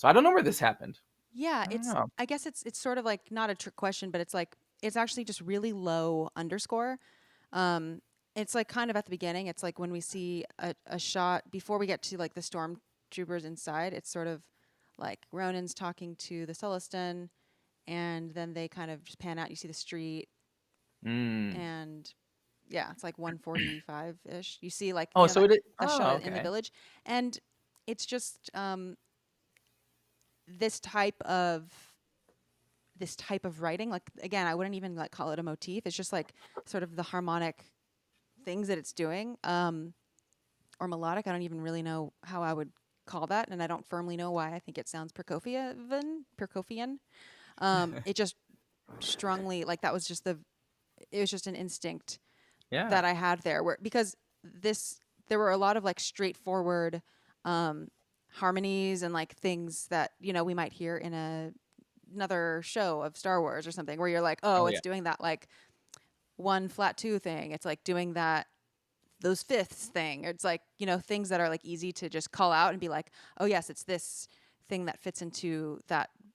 I don't know where this happened. Yeah, I guess it's sort of like not a trick question, but it's like it's actually just really low underscore. It's like kind of at the beginning. It's like when we see a shot before we get to like the stormtroopers inside. It's sort of like Ronan's talking to the Celestin, and then they kind of just pan out. You see the street, Mm. and yeah, it's like 1:45 ish. You see like Oh, so it. that Oh, shot in the okay. village, and it's just this type of writing. Like again, I wouldn't even like call it a motif. It's just like sort of the harmonic things that it's doing, or melodic. I don't even really know how I would call that, and I don't firmly know why. I think it sounds Prokofievan. It just strongly like that was just it was just an instinct Yeah. that I had there, where because there were a lot of like straightforward harmonies and like things that we might hear in another show of Star Wars or something, where you're like, oh, Oh it's yeah. doing that like one flat two thing. It's like doing those fifths thing. It's like things that are like easy to just call out and be like, oh yes, it's this thing that fits into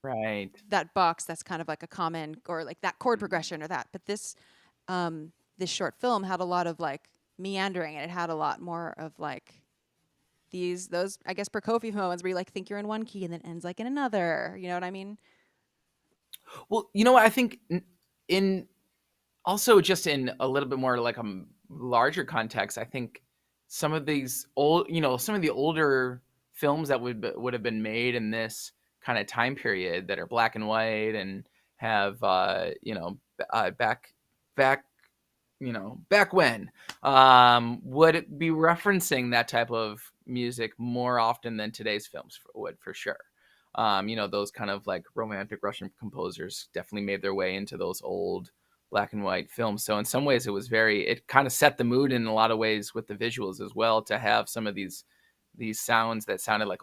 Right. that box. That's kind of like a common, or like that chord progression or that. But this short film had a lot of like meandering, and it had a lot more of like those I guess Prokofiev moments where you like think you're in one key and then ends like in another. You know what I mean? Well, you know what? I think in also just in a little bit more like a larger context, I think some of these some of the older films that would have been made in this kind of time period that are black and white and have back back back when would it be referencing that type of music more often than today's films would, for sure. Those kind of like romantic Russian composers definitely made their way into those old black and white films. So in some ways it kind of set the mood in a lot of ways with the visuals as well, to have some of these sounds that sounded like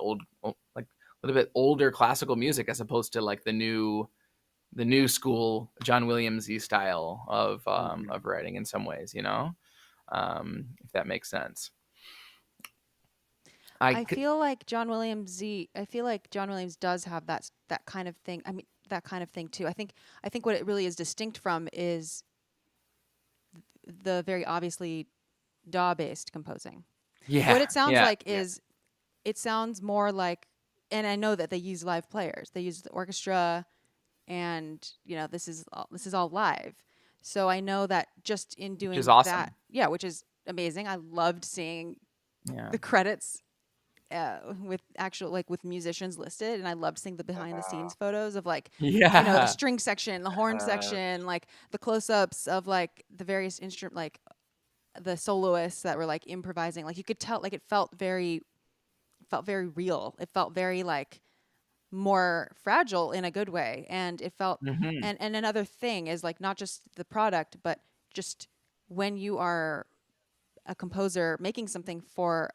like a little bit older classical music, as opposed to like the new school John Williams-y style of writing in some ways, if that makes sense. I feel like I feel like John Williams does have that kind of thing. I mean, that kind of thing too. I think what it really is distinct from is the very obviously DAW-based composing. Yeah, What it sounds yeah, like is it sounds more like, and I know that they use live players. They use the orchestra, and this is all live. So I know that just in which is doing awesome. that, yeah, which is amazing. I loved seeing Yeah, the credits with actual like with musicians listed, and I loved seeing the behind the scenes photos of like the yeah, string section, the horn section, like the close-ups of like the various instrument, like the soloists that were like improvising. Like you could tell, like it felt very real. It felt very like more fragile in a good way, and it felt hmm and another thing is like not just the product, but just when you are a composer making something for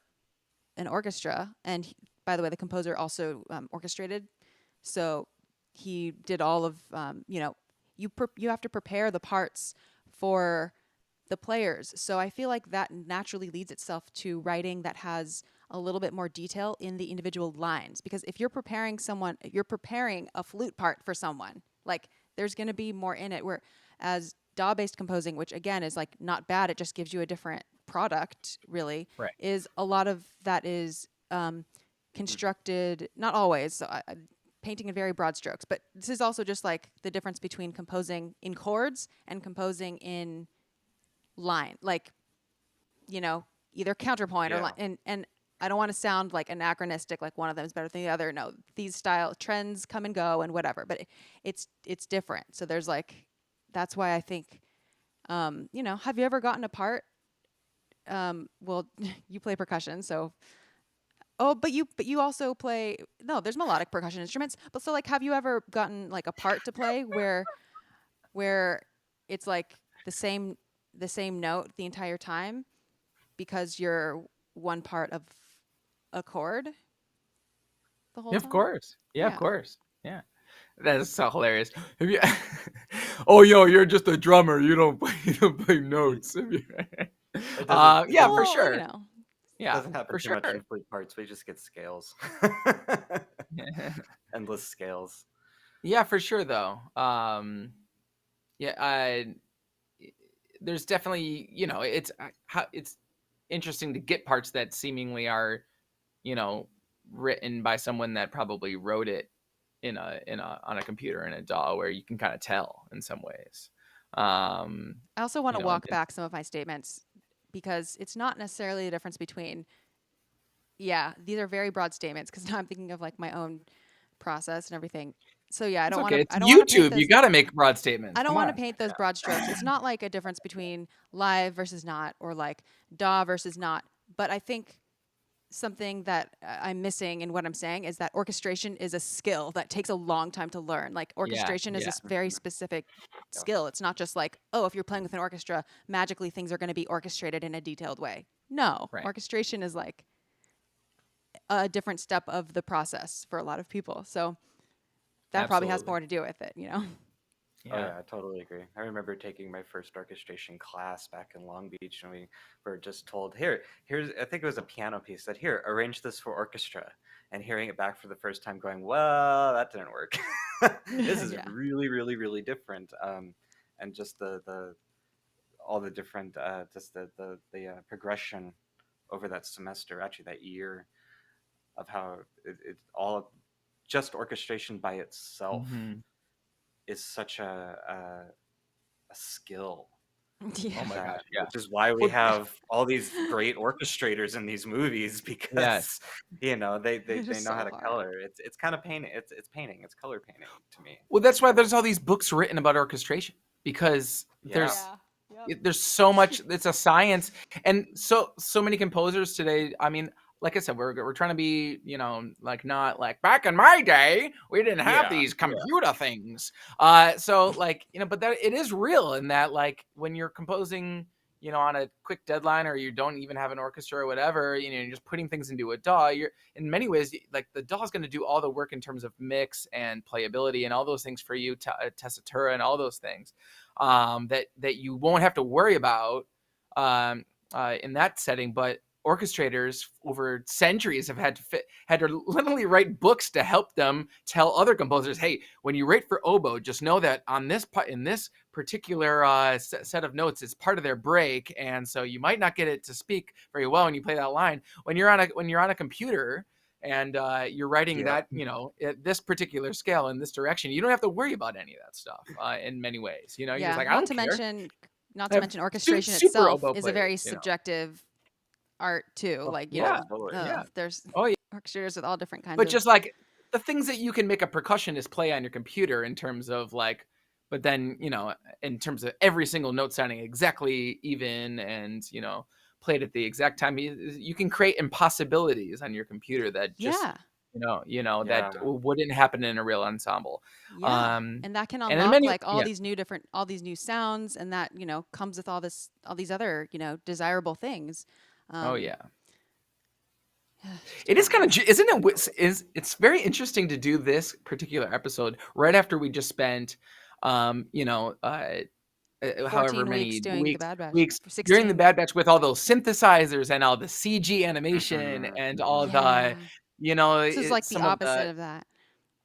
an orchestra, and by the way, the composer also orchestrated, so he did all of you have to prepare the parts for the players. So I feel like that naturally leads itself to writing that has a little bit more detail in the individual lines, because if you're preparing a flute part for someone, like there's going to be more in it, where as DAW-based composing, which again is like not bad, it just gives you a different product, really, right. is a lot of that is constructed, not always, so painting in very broad strokes, but this is also just like the difference between composing in chords and composing in line, like either counterpoint or line, and I don't want to sound like anachronistic, like one of them is better than the other. No, these style trends come and go and whatever, but it's different. So there's like, that's why I think have you ever gotten a part, well, you play percussion, so but you also play, no, there's melodic percussion instruments, but so like have you ever gotten like a part to play where it's like the same note the entire time because you're one part of a chord the whole Yeah, of time? course. Yeah, of Yeah. course. Yeah, that is so hilarious. Have you? Oh, you're just a drummer. You don't play notes. Have you... It doesn't. It yeah, for doesn't. Well, sure. Yeah, Doesn't happen for too sure. much in flute parts. We just get scales. Endless scales. Yeah, for sure though. Yeah, there's definitely, you know, it's interesting to get parts that seemingly are, you know, written by someone that probably wrote it on a computer in a DAW, where you can kind of tell in some ways. I also want You to know, walk back some of my statements, because it's not necessarily a difference between, these are very broad statements, because now I'm thinking of like my own process and everything. So yeah, it's okay. It's I don't want to paint YouTube. You those, got to make broad statements. I don't Come want to on. paint those broad strokes. It's not like a difference between live versus not, or like DAW versus not. But I think something that I'm missing in what I'm saying is that orchestration is a skill that takes a long time to learn. Like orchestration is Yeah. this very specific skill. It's not just like, oh, if you're playing with an orchestra, magically things are going to be orchestrated in a detailed way. No, Right. orchestration is like a different step of the process for a lot of people. So that probably has Absolutely. more to do with it, you know? Oh yeah, I totally agree. I remember taking my first orchestration class back in Long Beach, and we were just told, here's I think it was a piano piece, that here, arrange this for orchestra. And hearing it back for the first time, going, well, that didn't work. This is Yeah. really, really, really different. And just all the different just the progression over that semester, actually that year, of how it all just orchestration by itself is such a skill. Yeah. Oh my gosh, yeah. Which is why we have all these great orchestrators in these movies, because you know they It is know how so to hard. color. It's kind of painting. It's painting. It's color painting to me. Well, that's why there's all these books written about orchestration, because there's so much. It's a science, and so many composers today. I mean, like I said, we're trying to be, you know, like, not like back in my day we didn't have these computer things. So like, you know, but that it is real in that, like, when you're composing, you know, on a quick deadline, or you don't even have an orchestra or whatever, you know, you're just putting things into a DAW. You're, in many ways, like, the DAW is going to do all the work in terms of mix and playability and all those things for you, tessitura and all those things, that you won't have to worry about in that setting. But orchestrators over centuries have had to literally write books to help them tell other composers, hey, when you write for oboe, just know that on this in this particular set of notes, it's part of their break, and so you might not get it to speak very well when you play that line. When you're on a computer and you're writing that, you know, at this particular scale in this direction, you don't have to worry about any of that stuff in many ways. You know, you're just like, I don't care. Not to mention orchestration super itself oboe is a very players, you know. subjective art too. Like, you yeah, know, yeah. there's Oh yeah. orchestrators with all different kinds But of. just like the things that you can make a percussionist play on your computer in terms of like, but then, you know, in terms of every single note sounding exactly even and, you know, played at the exact time, you can create impossibilities on your computer that just, you know, that wouldn't happen in a real ensemble. Yeah. And that can unlock like all these new sounds, and that, you know, comes with all these other, you know, desirable things. Oh yeah. It is kind of, isn't it? It's very interesting to do this particular episode right after we just spent, you know, however many weeks doing the Bad Batch. weeks during the Bad Batch with all those synthesizers and all the CG animation and all the, you know, this is like the opposite of that.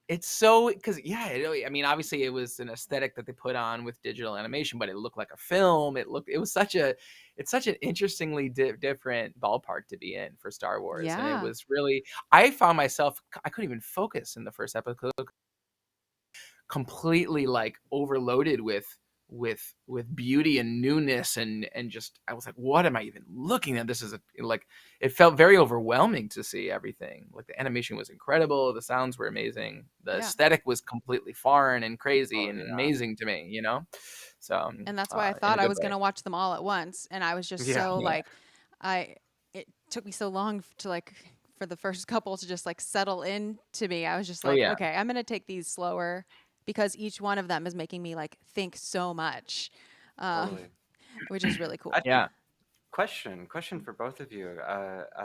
It's so, because I mean, obviously it was an aesthetic that they put on with digital animation, but it looked like a film. It's such an interestingly different ballpark to be in for Star Wars. And it was really, I found myself, I couldn't even focus in the first episode, completely like overloaded with beauty and newness, and just, I was like, what am I even looking at? This is like, it felt very overwhelming to see everything. Like, the animation was incredible, the sounds were amazing, the aesthetic was completely foreign and crazy and amazing to me, you know. So, and that's why I thought I was going to watch them all at once, and I was just like, it took me so long to like, for the first couple to just like settle in to me. I was just like, okay, I'm going to take these slower, because each one of them is making me like think so much, which is really cool. Question for both of you.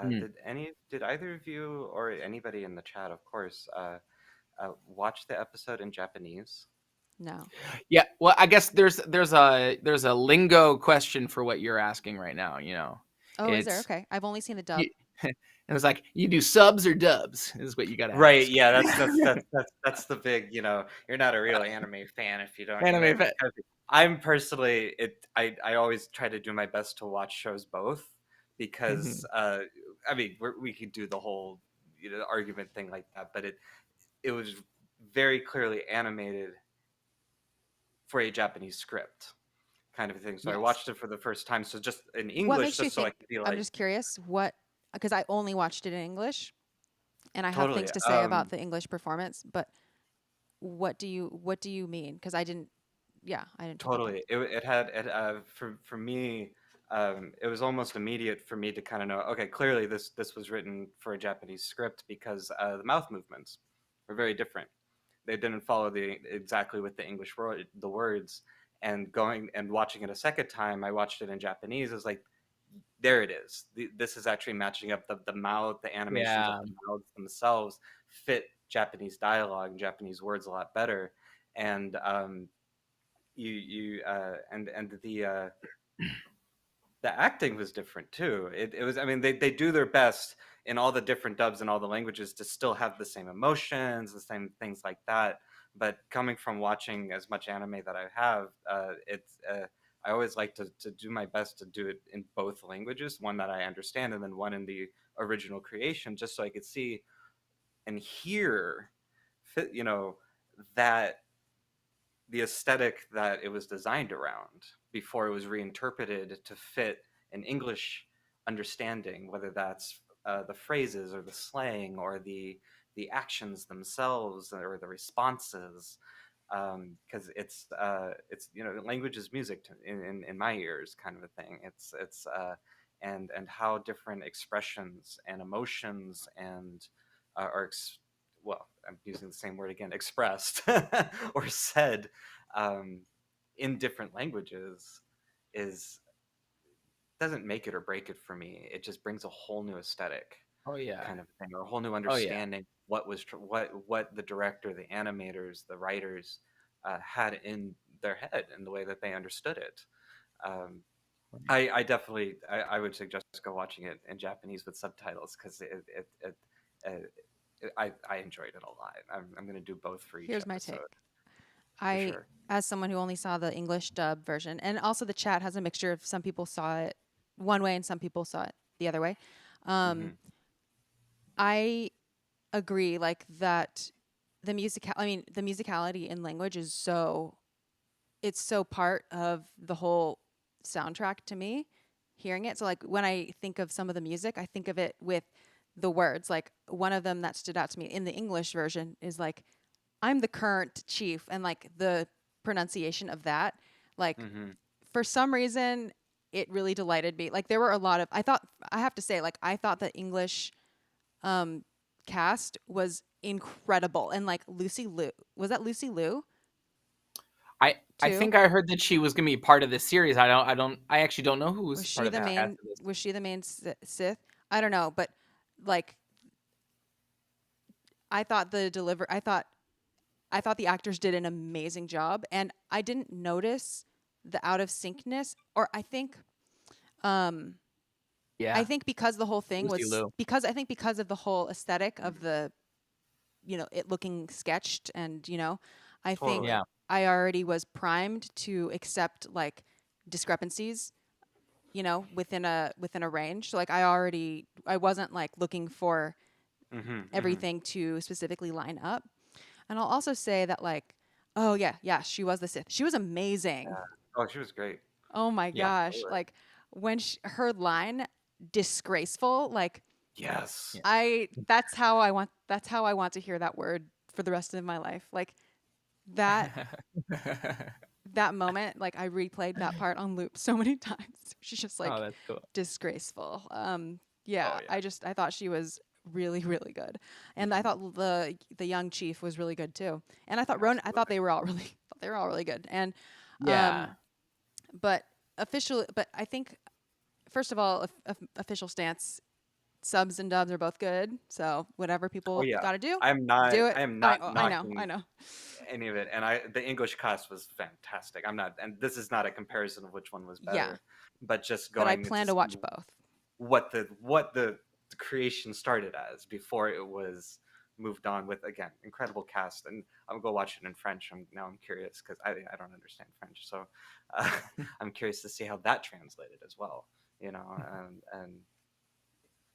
Did either of you, or anybody in the chat, of course, watch the episode in Japanese? No. Yeah. Well, I guess there's a lingo question for what you're asking right now. You know. Oh, is there? Okay. I've only seen the dub. And it's like, you do subs or dubs is what you got to ask. Right. Yeah. That's the big, you know, you're not a real anime fan if you don't. Anime fan. I'm personally I always try to do my best to watch shows both because I mean we could do the whole argument thing like that, but it was very clearly animated for a Japanese script kind of thing. So I Yes. watched it for the first time, so just in What English, makes you just so I think? could be I'm like just curious. What? Because I only watched it in English, and I have totally. things to say about the English performance. But what do you mean? Because I didn't. Yeah, I didn't pick up on. Totally. It had for me, it was almost immediate for me to kind of know. Okay, clearly this was written for a Japanese script because the mouth movements were very different. They didn't follow the exactly with the English word, the words. And going and watching it a second time, I watched it in Japanese. It was like, there it is. This is actually matching up the mouth, the animations of Yeah. the mouths themselves fit Japanese dialogue and Japanese words a lot better. And and the acting was different too. It was, I mean, they do their best in all the different dubs and all the languages to still have the same emotions, the same things like that. But coming from watching as much anime that I have, I always like to do my best to do it in both languages, one that I understand and then one in the original creation, just so I could see and hear, you know, that the aesthetic that it was designed around before it was reinterpreted to fit an English understanding, whether that's the phrases or the slang or the actions themselves or the responses, because it's language is music in my ears, kind of a thing. It's and how different expressions and emotions and are well, I'm using the same word again, expressed or said um, in different languages is doesn't make it or break it for me. It just brings a whole new aesthetic Oh yeah. kind of thing, or a whole new Oh yeah. understanding what was what the director, the animators, the writers had in their head and the way that they understood it. Um, I definitely I would suggest go watching it in Japanese with subtitles because I enjoyed it a lot. I'm going to do both for each Here's my episode take. for I, sure. as someone who only saw the English dub version, and also the chat has a mixture of some people saw it one way and some people saw it the other way. Um, Hmm. I agree, like that. The musicality in language is it's so part of the whole soundtrack to me. Hearing it, so like when I think of some of the music, I think of it with the words. Like one of them that stood out to me in the English version is like I'm the current chief, and like the pronunciation of that, like Hmm. for some reason, it really delighted me. Like there were a lot of I have to say, like I thought the English um cast was incredible, and like Lucy Liu, was that Lucy Liu I too? think I heard that she was gonna be part of this series. I actually don't know who Was was part she of the the cast main? of this. Was she the main Sith? I don't know, but like I thought the deliver. I thought the actors did an amazing job, and I didn't notice the out of syncness. Or um, I Yeah. think because the whole thing Lucy was Liu. because I think because of the whole aesthetic of the it looking sketched, and I think Totally. Yeah. I already was primed to accept like discrepancies within a range. So like I wasn't like looking for Hmm. Hmm. everything to specifically line up. And I'll also say that like, oh yeah, she was the Sith. She was amazing. Yeah. Oh, she was great. Oh my Yeah. gosh, Totally. like when her line disgraceful, like Yes. Yeah. that's how I want to hear that word for the rest of my life. Like that that moment, like I replayed that part on loop so many times. She's just Oh, like that's cool. disgraceful. Oh Yeah, yeah. I thought she was really really good, and I thought the young chief was really good too. And I thought I thought Absolutely. they were all really they were all really good. And Yeah. um, but but I think first of all, official stance, subs and dubs are both good. So whatever Oh people yeah. got to do, I'm not. do it. I am I not oh, I knocking know. any of it, and the English cast was fantastic. I'm not, and this is not a comparison of which one was Yeah, better, but just but I going to plan to see watch both. what the creation started as before it was moved on with, again, incredible cast, and I'm gonna go watch it in French. I'm curious because I don't understand French, so uh, I'm curious to see how that translated as well. And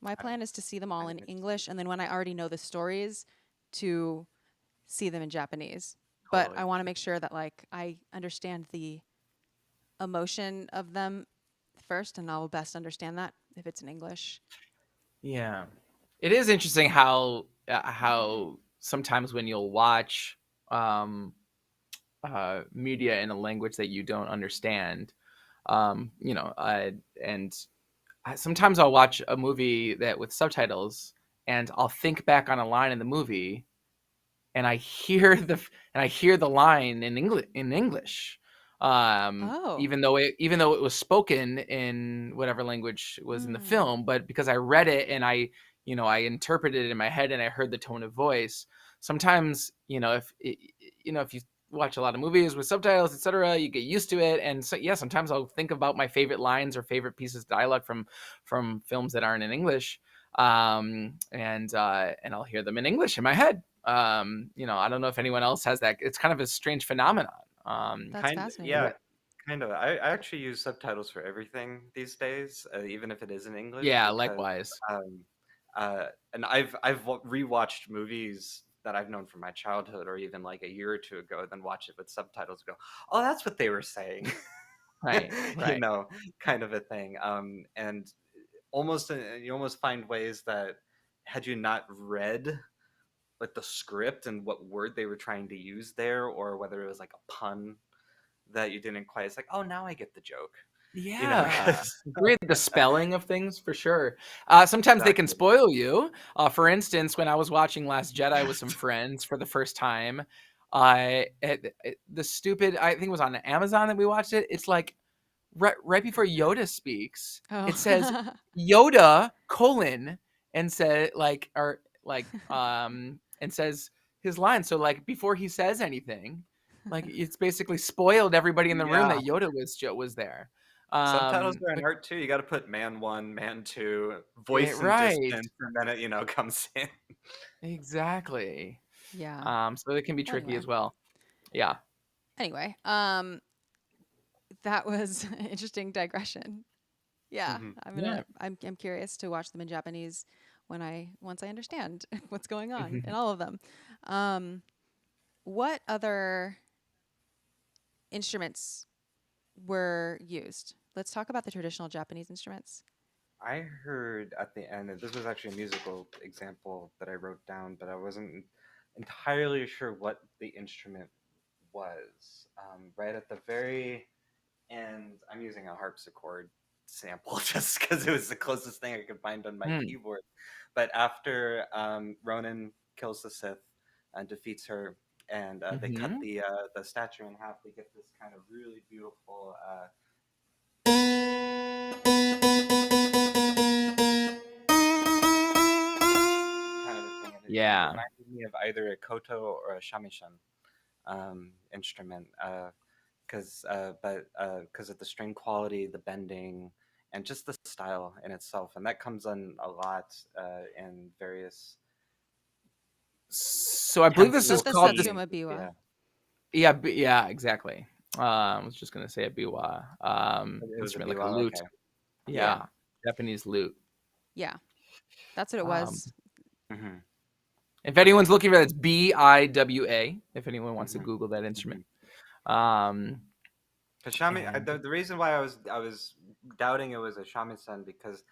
My I don't plan know. is to see them all in I'm interested. English, and then when I already know the stories, to see them in Japanese. But I Totally. want to make sure that like I understand the emotion of them first, and I'll best understand that if it's in English. Yeah, it is interesting how sometimes when you'll watch um, media in a language that you don't understand, and sometimes I'll watch a movie that with subtitles, and I'll think back on a line in the movie, and I hear the line in English, Oh. even though it was spoken in whatever language was in the Mm. film, but because I read it and I interpreted it in my head and I heard the tone of voice. Sometimes if you watch a lot of movies with subtitles, etc., you get used to it, and so yeah, sometimes I'll think about my favorite lines or favorite pieces of dialogue from films that aren't in English, and I'll hear them in English in my head. I don't know if anyone else has that. It's kind of a strange phenomenon. That's Kind fascinating. Yeah, kind of. I actually use subtitles for everything these days, even if it is in English, Yeah, because likewise. um, and I've rewatched movies that I've known from my childhood, or even like a year or two ago, then watch it with subtitles. And go, oh, that's what they were saying, Right, you right. know, kind of a thing. And you almost find ways that had you not read like the script and what word they were trying to use there, or whether it was like a pun that you didn't quite. It's like, oh, now I get the joke. Yeah. 'Cause Read the spelling of things for sure. Sometimes they can exactly. spoil you. For instance, when I was watching Last Jedi with some friends for the first time, the stupid, I think it was on Amazon that we watched it. It's like right before Yoda speaks, it says Oh. Yoda colon and said and says his line. So like before he says anything, like it's basically spoiled everybody in the room Yeah. that Yoda was there. Subtitles Um, are an but art too. You got to put man one, man two, voice and right, distance, and then it comes in. exactly. Yeah. So it can be Well, tricky anyway. as well. Yeah. Anyway, that was an interesting digression. Yeah, Mhm. Yeah. I'm curious to watch them in Japanese once I understand what's going on in all of them. Um, what other instruments were used? Let's talk about the traditional Japanese instruments. I heard at the end, and this was actually a musical example that I wrote down, but I wasn't entirely sure what the instrument was. Right at the very end, I'm using a harpsichord sample just because it was the closest thing I could find on my Hmm. keyboard. But after Ronan kills the Sith and defeats her, and they cut Hmm. the statue in half, we get this kind of really beautiful kind of a thing, and it Yeah. reminded me of either a koto or a shamisen instrument. Because of the string quality, the bending, and just the style in itself, and that comes on a lot in various So I believe Is this that is the Tensuki. called this. Satsuma Yeah, Biwa? Yeah, yeah, exactly. I was just gonna say a biwa it was a instrument, like a biwa. lute. Okay, yeah. Yeah, Japanese lute. Yeah, that's what it Um, was. Hmm. if anyone's looking for that, it's Biwa. If anyone wants to Hmm. Google that Hmm. instrument. Um, Because and the reason why I was doubting it was a shamisen because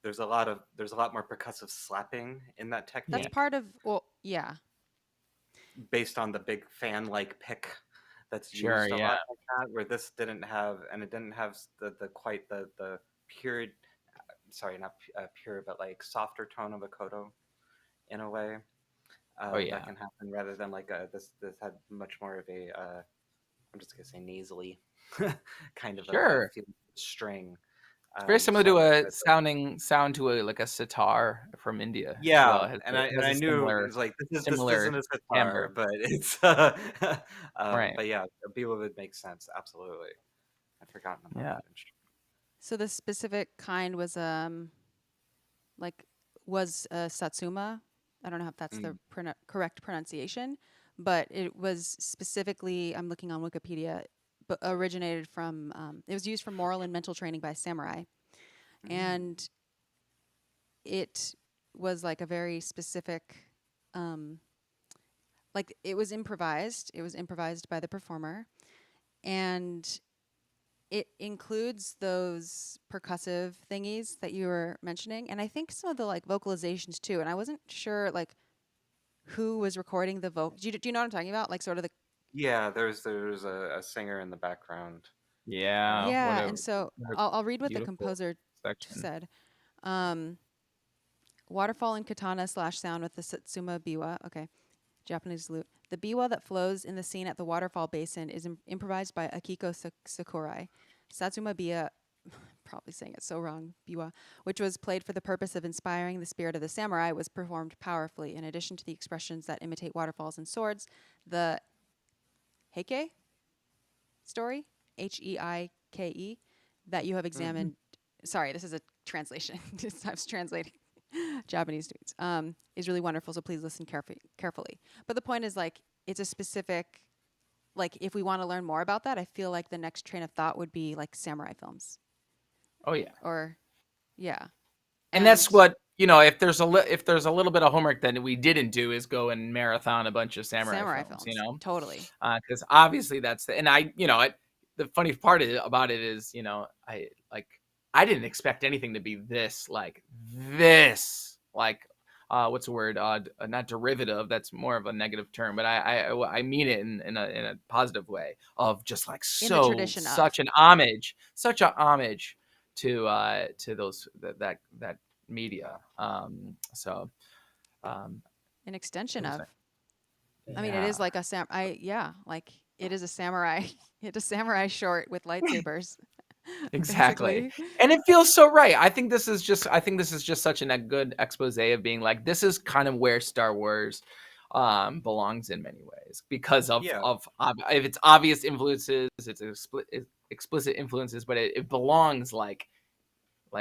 there's a lot more percussive slapping in that That's yeah, technique part of, well, yeah. based on the big fan like pick that's sure, used a yeah, lot like that. Where this didn't have, and it didn't have the quite the pure, sorry, not pure, but like softer tone of a koto in a way oh that yeah, can happen rather than like this had much more of a I'm just gonna say nasally kind of a sure. feel string. It's very similar So to a the, sound to a like a sitar from India as well. yeah, It and has I a knew similar it's like this similar isn't a sitar, timbre. but it's Right. but yeah, a Biwa would make sense absolutely. I'd forgotten about Yeah. that instrument. So the specific kind was like was Satsuma. I don't know if that's the correct pronunciation, but it was specifically, I'm looking on Wikipedia, but originated from, it was used for moral and mental training by samurai. And it was like a very specific, like it was improvised. It was improvised by the performer. And it includes those percussive thingies that you were mentioning. And I think some of the like vocalizations too. And I wasn't sure like who was recording the vocal. Do you know what I'm talking about? Like sort of the Yeah, there's a singer in the background. Yeah, yeah. And so what a I'll read what the beautiful composer section. said. Waterfall and katana / sound with the Satsuma Biwa. Okay, Japanese lute. The Biwa that flows in the scene at the waterfall basin is improvised by Akiko Sakurai. Satsuma Biwa, probably saying it so wrong, Biwa, which was played for the purpose of inspiring the spirit of the samurai, was performed powerfully. In addition to the expressions that imitate waterfalls and swords, the Heike story, Heike, that you have examined. Sorry, this is a translation. I was translating Japanese tweets. Is really wonderful. So please listen carefully. But the point is, like, it's a specific. Like, if we want to learn more about that, I feel like the next train of thought would be like samurai films. Oh yeah, Or, yeah. and that's what if there's a little bit of homework that we didn't do is go and marathon a bunch of samurai films. Totally. Because obviously that's the funny part about it is I didn't expect anything to be this like what's the word, not derivative, that's more of a negative term, but I mean it in a positive way, of just like such an homage to those that media. An extension of. I mean, it is like a like it is a samurai. It's a samurai short with lightsabers. Exactly. And it feels so right. I think this is just such a good expose of being like, this is kind of where Star Wars belongs in many ways, because of if it's obvious influences, it's explicit influences, but it belongs like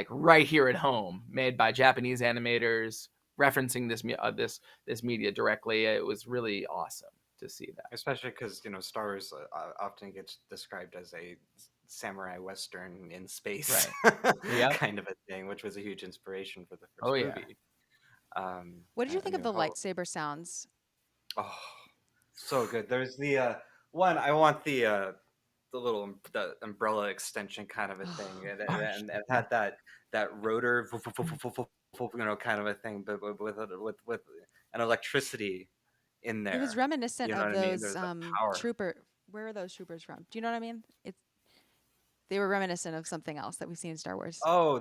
right here at home, made by Japanese animators, referencing this media directly. It was really awesome to see that, especially because Star Wars often gets described as a samurai western in space, right? Kind of a thing, which was a huge inspiration for the first movie. What did you think of the lightsaber sounds? Oh, so good. There's the one. I want the little umbrella extension kind of a thing, and it had that rotor, kind of a thing, but with an electricity in there. It was reminiscent of those trooper. Where are those troopers from? Do you know what I mean? They were reminiscent of something else that we've seen in Star Wars. Oh,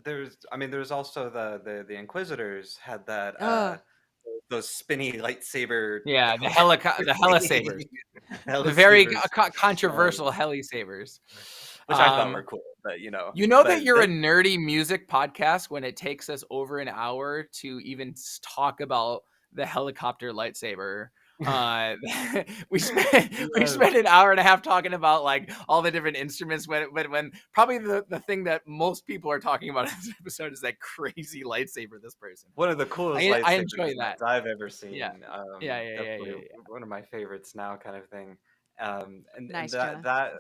there's also the Inquisitors had that those spinny lightsaber. Yeah, the helisabers. The very controversial helisabers. Which I thought were cool, but that you're a nerdy music podcast when it takes us over an hour to even talk about the helicopter lightsaber. We spent an hour and a half talking about like all the different instruments, when probably the thing that most people are talking about in this episode is that crazy lightsaber this person. One of the coolest I enjoy that I've ever seen. Yeah. One of my favorites now, kind of thing. Nice, and that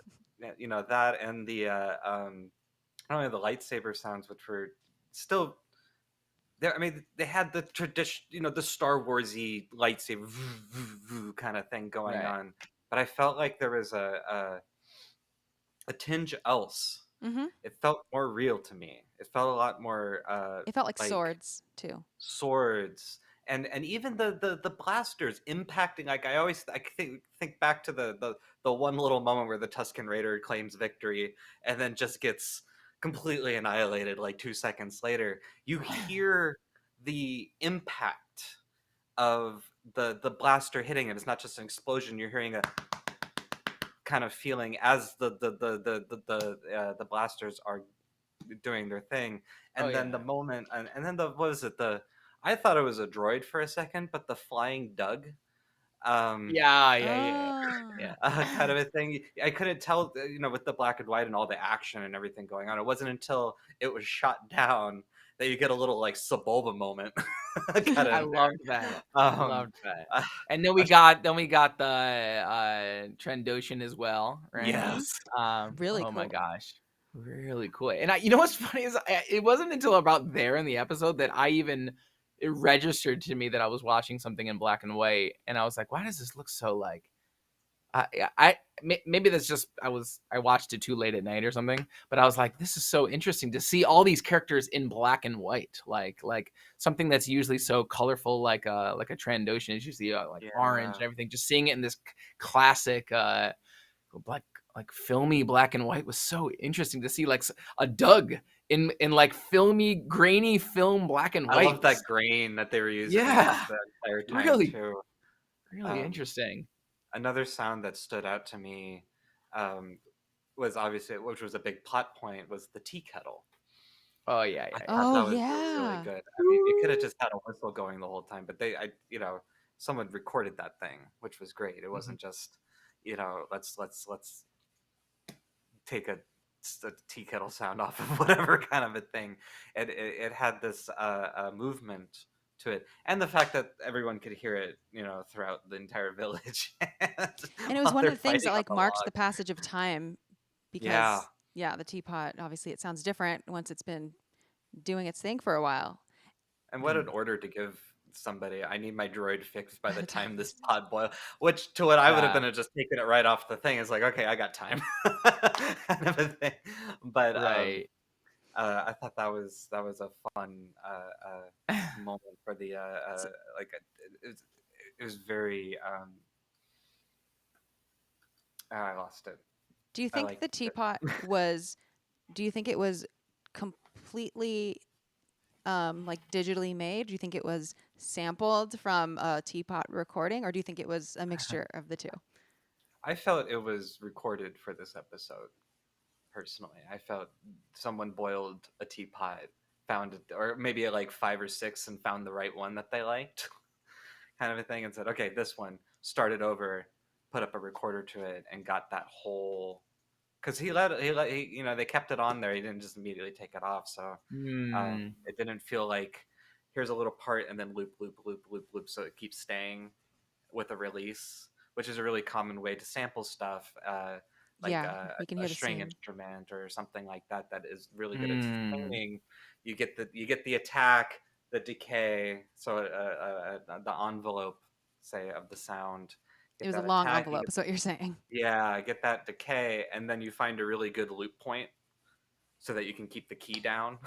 and the not only the lightsaber sounds, which were still there. I mean, they had the tradition, the Star Warsy lightsaber kind of thing going on, but I felt like there was a tinge else. Mm-hmm. It felt more real to me. It felt a lot more. It felt like swords too. Swords. And even the blasters impacting, like I think back to the one little moment where the Tusken Raider claims victory and then just gets completely annihilated like 2 seconds later. You hear the impact of the blaster hitting him. It's not just an explosion. You're hearing a kind of feeling as the blasters are doing their thing, and then the moment, and then I thought it was a droid for a second, but the flying Doug Yeah. Kind of a thing. I couldn't tell, with the black and white and all the action and everything going on. It wasn't until it was shot down that you get a little like Sebulba moment, kind I of in loved there. that. I Um, loved that. uh, And then we got the Trandoshan as well, right? Mhm. yes, Really Oh my cool. gosh. Really cool. And you know what's funny is it wasn't until about there in the episode that it registered to me that I was watching something in black and white, and I was like, why does this look so like maybe that's just I watched it too late at night or something, but I was like, this is so interesting to see all these characters in black and white, like something that's usually so colorful, like a Trandoshan is usually like orange yeah. and everything. Just seeing it in this classic black, like filmy black and white was so interesting to see, like a Doug in like filmy, grainy film black and I white. love that grain that they were using Yeah, the entire time really, too. really Um, interesting. Another sound that stood out to me um, was obviously, which was a big plot point, was the tea kettle. Oh yeah. I thought Oh that was really yeah. good. I mean, it could have just had a whistle going the whole time, but someone recorded that thing, which was great. It wasn't just, let's take a tea kettle sound off of whatever kind of a thing. It had this movement to it, and the fact that everyone could hear it, throughout the entire village, And it was while one of they're the things that fighting on like the marked the log. passage of time Yeah, because yeah, the teapot obviously it sounds different once it's been doing its thing for a while. and what an order to give somebody. I need my droid fixed by By the the time time this this pod boil. Which to what I would have Yeah, been just taking it right off the thing is like, okay, I got time, kind of a thing. But right. I thought that was a fun moment for the so like it was very I lost it. do you I think liked the it. teapot was do you think it was completely like digitally made? Do you think it was sampled from a teapot recording or do you think it was a mixture of the two? I felt it was recorded for this episode. Personally, I felt someone boiled a teapot, found it, or maybe like 5 or 6, and found the right one that they liked, kind of a thing, and said, "Okay, this one." Started over, put up a recorder to it, and got that whole. Because they kept it on there. He didn't just immediately take it off, so Hmm. it didn't feel like here's a little part and then loop, loop, loop, loop, loop, so it keeps staying with a release, which is a really common way to sample stuff, like Yeah, you can a hear the string seam. instrument or something like that. That is really good at Hmm. sustaining. You get the attack, the decay, so the envelope, say, of the sound. It Get was a that long attack. envelope, is what you're saying. Get that decay, and then you find a really good loop point so that you can keep the key down,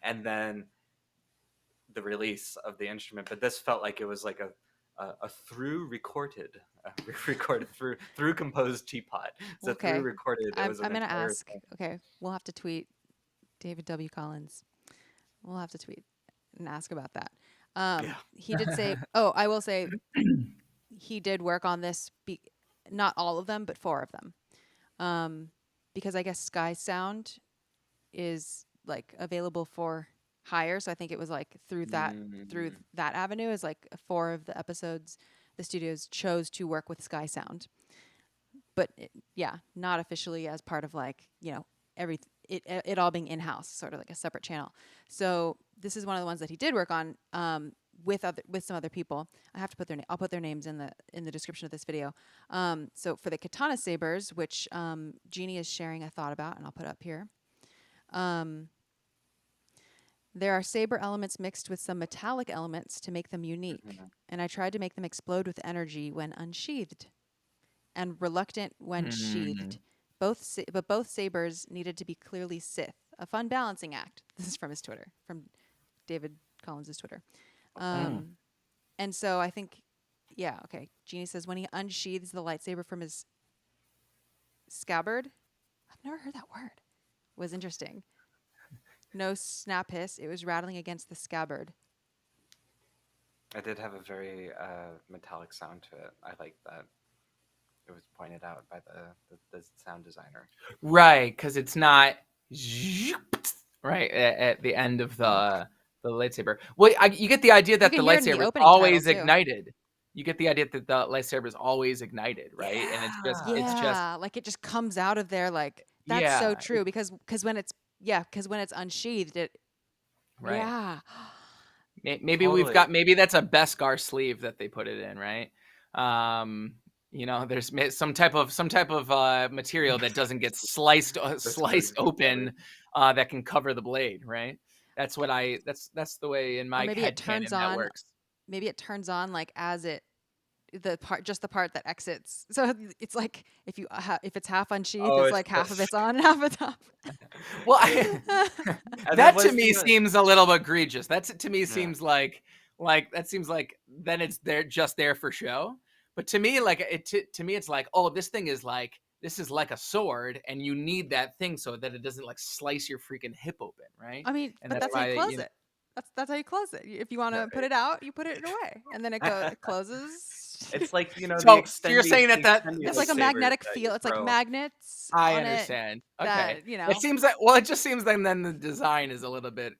and then the release of the instrument. But this felt like it was like a through recorded, recorded through composed teapot. So through Okay. recorded, it was an I'm gonna entire ask. thing. Okay, we'll have to tweet David W. Collins. We'll have to tweet and ask about that. Yeah. He did say. Oh, I will say he did work on this. Not all of them, but 4 of them. Because I guess Sky Sound is like available for hire. So I think it was like through Mm. that avenue is like 4 of the episodes the studios chose to work with Sky Sound. But yeah, not officially as part of like, it all being in-house, sort of like a separate channel. So this is one of the ones that he did work on with some other people. I have to put I'll put their names in the description of this video. So for the katana sabers, which Jeannie is sharing a thought about, and I'll put up here. There are saber elements mixed with some metallic elements to make them unique, Mhm. and I tried to make them explode with energy when unsheathed, and reluctant when Hmm. sheathed. But both sabers needed to be clearly Sith. A fun balancing act. This is from his Twitter, from David Collins' Twitter. Mm. And so I think, yeah, okay. Jeannie says when he unsheathes the lightsaber from his scabbard, I've never heard that word, was interesting. No snap hiss. It was rattling against the scabbard. It did have a very metallic sound to it. I like that. It was pointed out by the sound designer. Right, because it's not right at the end of the lightsaber. Well, you get the idea that You the can hear it in the lightsaber is opening title always too. ignited. you get the idea that the lightsaber is always ignited, right? And it's just Yeah, like it just comes out of there. Like that's so yeah, true because when it's unsheathed, it right. yeah. Maybe we've Totally. got maybe that's a Beskar sleeve that they put it in, right? There's some type of material that doesn't get That's really sliced funny. open that can cover the blade, right? That's the way in Or my maybe it head turns canon that on. works. Maybe it turns on like as it the part that exits. So it's like if it's half unsheathed, Oh, it's it's like half of this. it's on and half it's off. Well, And then that what to is me the seems a little egregious. That to me yeah. seems like that seems like then it's there for show. But to me, like to me, it's like, oh, this is like a sword, and you need that thing so that it doesn't like slice your freaking hip open, right? I mean, And but that's that's how you why close it. That's how you close it. If you want to put it out, you put it away, and then it closes. It's like, the So you're extended saying the extended It's like a lightsabers magnetic that you field. It's like throw. magnets I on it understand. Okay. that It seems that it just seems like then the design is a little bit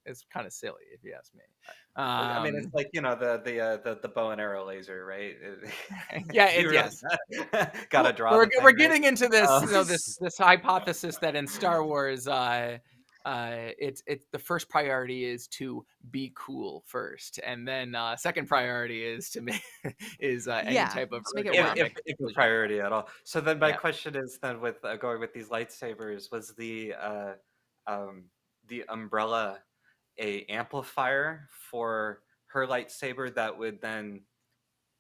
it's kind of silly if you ask me. I mean, it's like, the bow and arrow laser, right? Yeah, You really yes. gotta draw We're the thing, we're right? getting into this, Um, this hypothesis that in Star Wars it's the first priority is to be cool first, and then second priority is to make is any yeah, type of just make it if, work. if ergonomic if a collision. priority at all. So then my Yeah. question is then with going with these lightsabers, was um, the umbrella a amplifier for her lightsaber that would then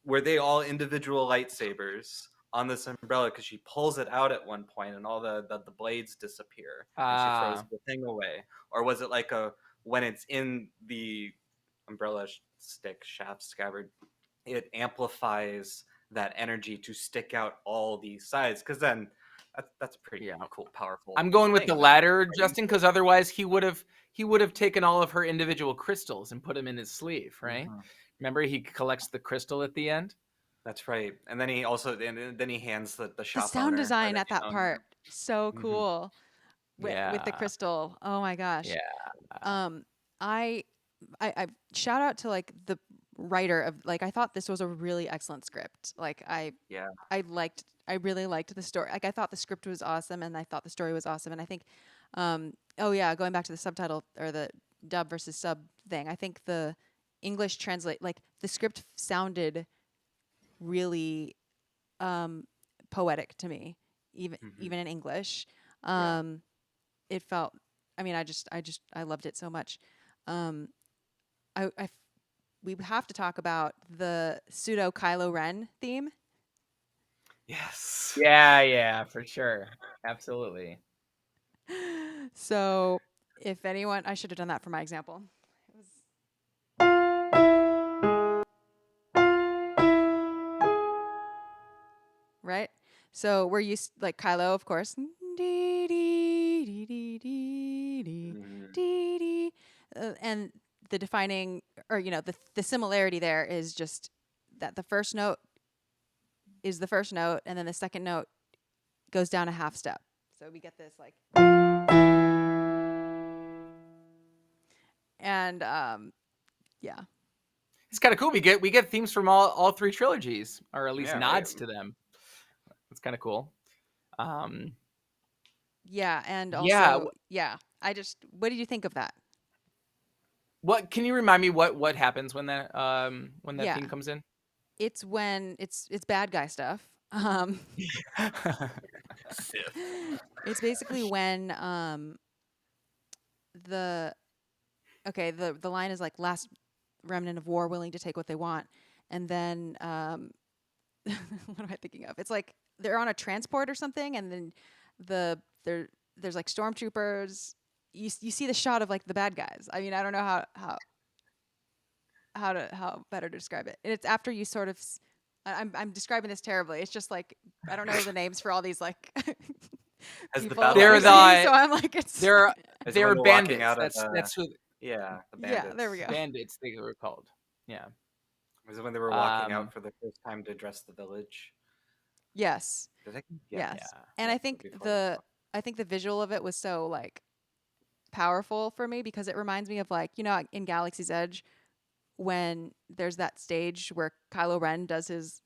were they all individual lightsabers on this umbrella because she pulls it out at one point and all the blades disappear and she throws Uh the thing away, or was it like a when it's in the umbrella stick shaft scabbard, it amplifies that energy to stick out all these sides, because then that's a pretty yeah. cool powerful I'm going with the thing then, latter, right? Justin, because otherwise he would have taken all of her individual crystals and put them in his sleeve, right? Mhm. Remember, he collects the crystal at the end. That's right. And then he also and then he hands the The shop sound owner or design the at that part owner. so Mhm. cool with the Yeah, crystal. Oh my gosh. yeah, Um, I I shout out to like the writer of like I thought this was a really excellent script. Like Yeah. I really liked the story. Like I thought the script was awesome and I thought the story was awesome and I think oh yeah, going back to the subtitle or the dub versus sub thing. I think the English translate like the script sounded really poetic to me Mhm. even in English. Yeah. Um it felt I mean I loved it so much. Um I we have to talk about the pseudo Kylo Ren theme. Yes. yeah, for sure, absolutely. So, if anyone, I should have done that for my example. It was right. So we're used like Kylo, of course. Dee, dee, dee, dee, dee, dee, Mhm. dee, dee. And the defining, or the similarity there is just that the first note is the first note, and then the second note goes down a half step. So we get this like, and yeah, It's kind of cool. We get themes from all three trilogies, or at least Yeah, right. nods to them. It's kind of cool. Um, yeah, and yeah. also yeah. What did you think of that? What can you remind me what happens when that Yeah, theme comes in? it's when it's bad guy stuff. Sith. It's basically when the the line is like last remnant of war willing to take what they want, and then what am I thinking of? It's like they're on a transport or something, and then there's like stormtroopers. You see the shot of like the bad guys. I mean, I don't know how better to describe it. And it's after you sort of I'm describing this terribly. It's just like I don't know the names for all these like As the people that battle They're we're begins, seeing, so the I'm like it's they're as when they're they're walking bandits. out of That's who the yeah, there we bandits. go. bandits they were called. Yeah. Was it when they were walking out Um. for the first time to address the village? Yes. Did they? Yeah. Yes. Yeah. And Yeah. Before. I think the visual of it was so like powerful for me because it reminds me of like, in Galaxy's Edge when there's that stage where Kylo Ren does his,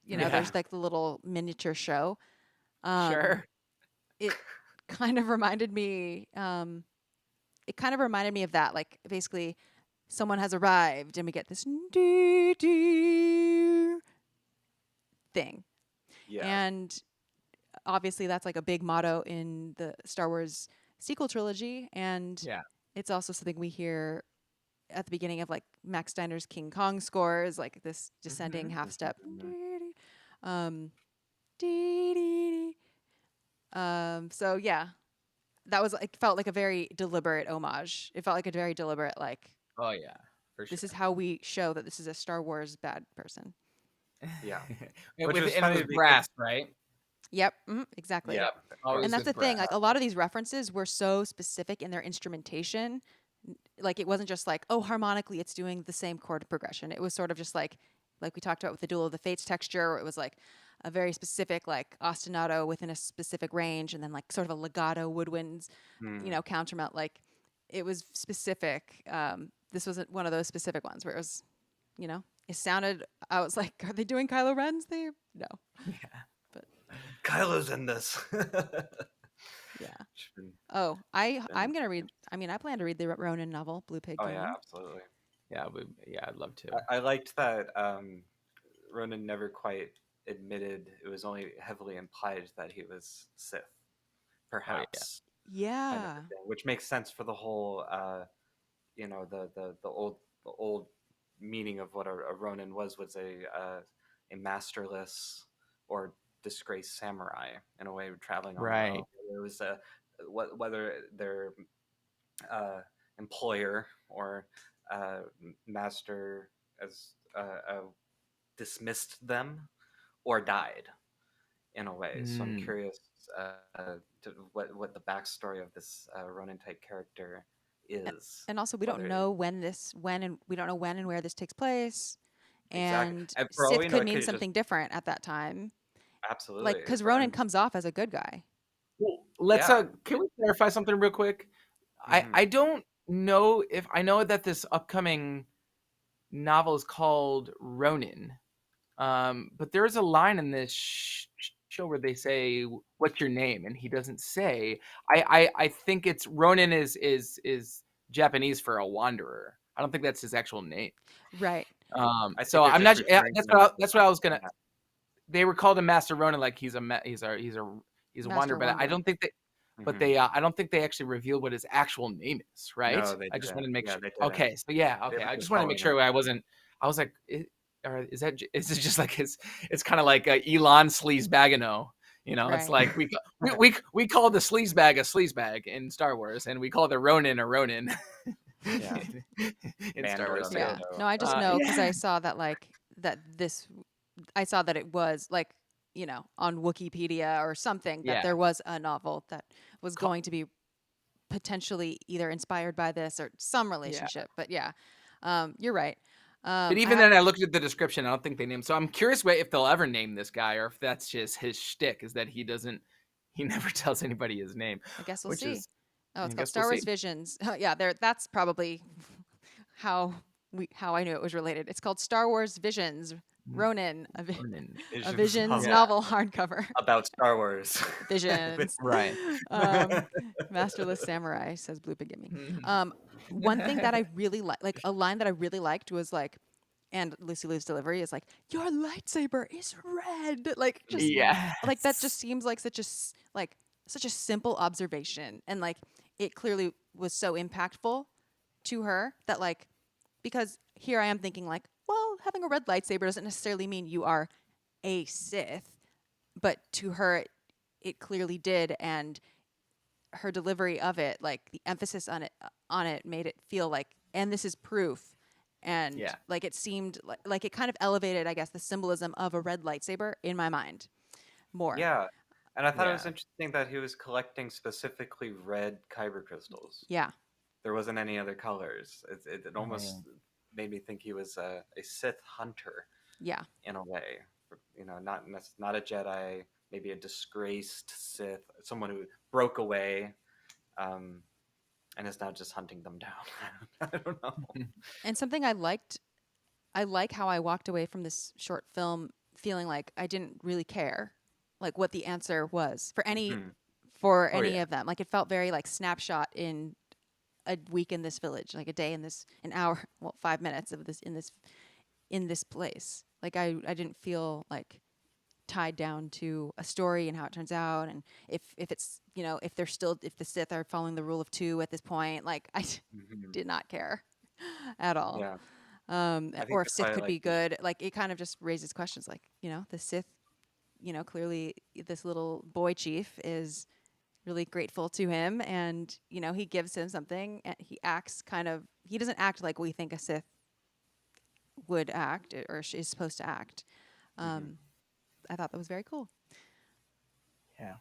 Yeah. there's like the little miniature show. Sure. It kind of reminded me. It kind of reminded me of that. Like basically, someone has arrived, and we get this thing, Yeah. and obviously that's like a big motto in the Star Wars sequel trilogy, and Yeah. it's also something we hear at the beginning of like Max Steiner's King Kong scores, like this descending half step. Um, so yeah, that was like felt like a very deliberate homage. It felt like a very deliberate like Oh yeah, for sure. this is how we show that this is a Star Wars bad person. Yeah. And Which with was and it funny was because- brass, right? Yep, exactly. Yeah. Always And that's the with thing. brass. Like a lot of these references were so specific in their instrumentation. Like it wasn't just like, oh, harmonically it's doing the same chord progression. It was sort of just like we talked about with the Duel of the Fates texture, where it was like a very specific like ostinato within a specific range, and then like sort of a legato woodwinds, countermelt. Like it was specific. This wasn't one of those specific ones where it was, it sounded. I was like, are they doing Kylo Ren's theme? No. Yeah. Kylo's in this. Yeah. Should've Oh, I'm been- gonna read. I mean, I plan to read the Ronin novel, Blue Pig. Oh Gaming. yeah, absolutely. Yeah, I'd love to. I liked that Ronan never quite admitted. It was only heavily implied that he was Sith, perhaps. kind of Yeah. a thing, which makes sense for the whole, the old meaning of what a Ronin was a masterless or disgraced samurai in a way, traveling on their Right. own. It was whether their employer or master as dismissed them or died in a way. So I'm curious to what the backstory of this Ronin type character is. And also, we don't whether- know we don't know when and where this takes place. Exactly. And And for all we Sith know, could it mean could've just- something different at that time. Absolutely. Like, because Ronin comes off as a good guy. Well, let's Yeah. can we clarify something real quick? I don't know if I know that this upcoming novel is called Ronin. But there is a line in this show where they say, "What's your name?" and he doesn't say. I think it's Ronin is Japanese for a wanderer. I don't think that's his actual name. Right. I So think I'm they're not. just referring That's to what him that's what I was gonna. as- They were called a Master Ronin, like he's a Master wanderer, but I Wanderer. don't think they. But they, I don't think they actually revealed what his actual name is, right? No, they I just didn't. wanted to make Yeah, sure. they didn't. Okay, so yeah, They okay. were I just just wanted to make following sure I wasn't. I was like, or is it just like his? It's kind of like Elon Sleazebagano. It's Right. like we call the sleazebag a sleazebag in Star Wars, and we call the Ronin a Ronin. Yeah. in Star Wars too. Yeah. Mandarin. No, I just know because yeah. I saw that I saw that it was like, on Wikipedia or something that Yeah. there was a novel that was going to be potentially either inspired by this or some relationship. But yeah, you're right. But even then, I looked at the description. I don't think they named. So I'm curious if they'll ever name this guy, or if that's just his shtick, is that he never tells anybody his name. I guess we'll which see. is- Oh, it's I called guess Star we'll Wars see. Visions. Yeah, that's probably how I knew it was related. It's called Star Wars Visions. Ronin, a Ronin. Visions Yeah. novel hardcover. About Star Wars. Visions. Right. Masterless Samurai, says Blue Pig Gaming. Mhm. One thing that I really like a line that I really liked was like, and Lucy Liu's delivery is like, your lightsaber is red. Like, just Yeah. like that just seems like such a simple observation, and like it clearly was so impactful to her that like, because here I am thinking like, well, having a red lightsaber doesn't necessarily mean you are a Sith, but to her it clearly did, and her delivery of it, like the emphasis on it made it feel like, and this is proof. And Yeah. like it seemed like it kind of elevated, I guess, the symbolism of a red lightsaber in my mind more. Yeah. And I thought it was Yeah. interesting that he was collecting specifically red kyber crystals. Yeah. There wasn't any other colors. It almost made me think he was a Sith hunter Yeah. in a way. Not a Jedi, maybe a disgraced Sith, someone who broke away, and is now just hunting them down. I don't know. And something I liked I like how I walked away from this short film feeling like I didn't really care, like what the answer was for any Mhm. Oh yeah. of them. Like it felt very like snapshot in a week in this village, like a day in this, an hour, well, 5 minutes of this in this place. Like I didn't feel like tied down to a story and how it turns out, and if it's, you know, if the Sith are following the rule of two at this point. Like I Mhm. did not care at all. Yeah. I think Or if that's Sith why I could like be good. Like it kind of just raises questions. Like, you know, the Sith, you know, clearly this little boy chief is really grateful to him, and you know he gives him something, and he acts kind of, he doesn't act like we think a Sith would act or is supposed to act. Mhm. I thought that was very cool. Yeah.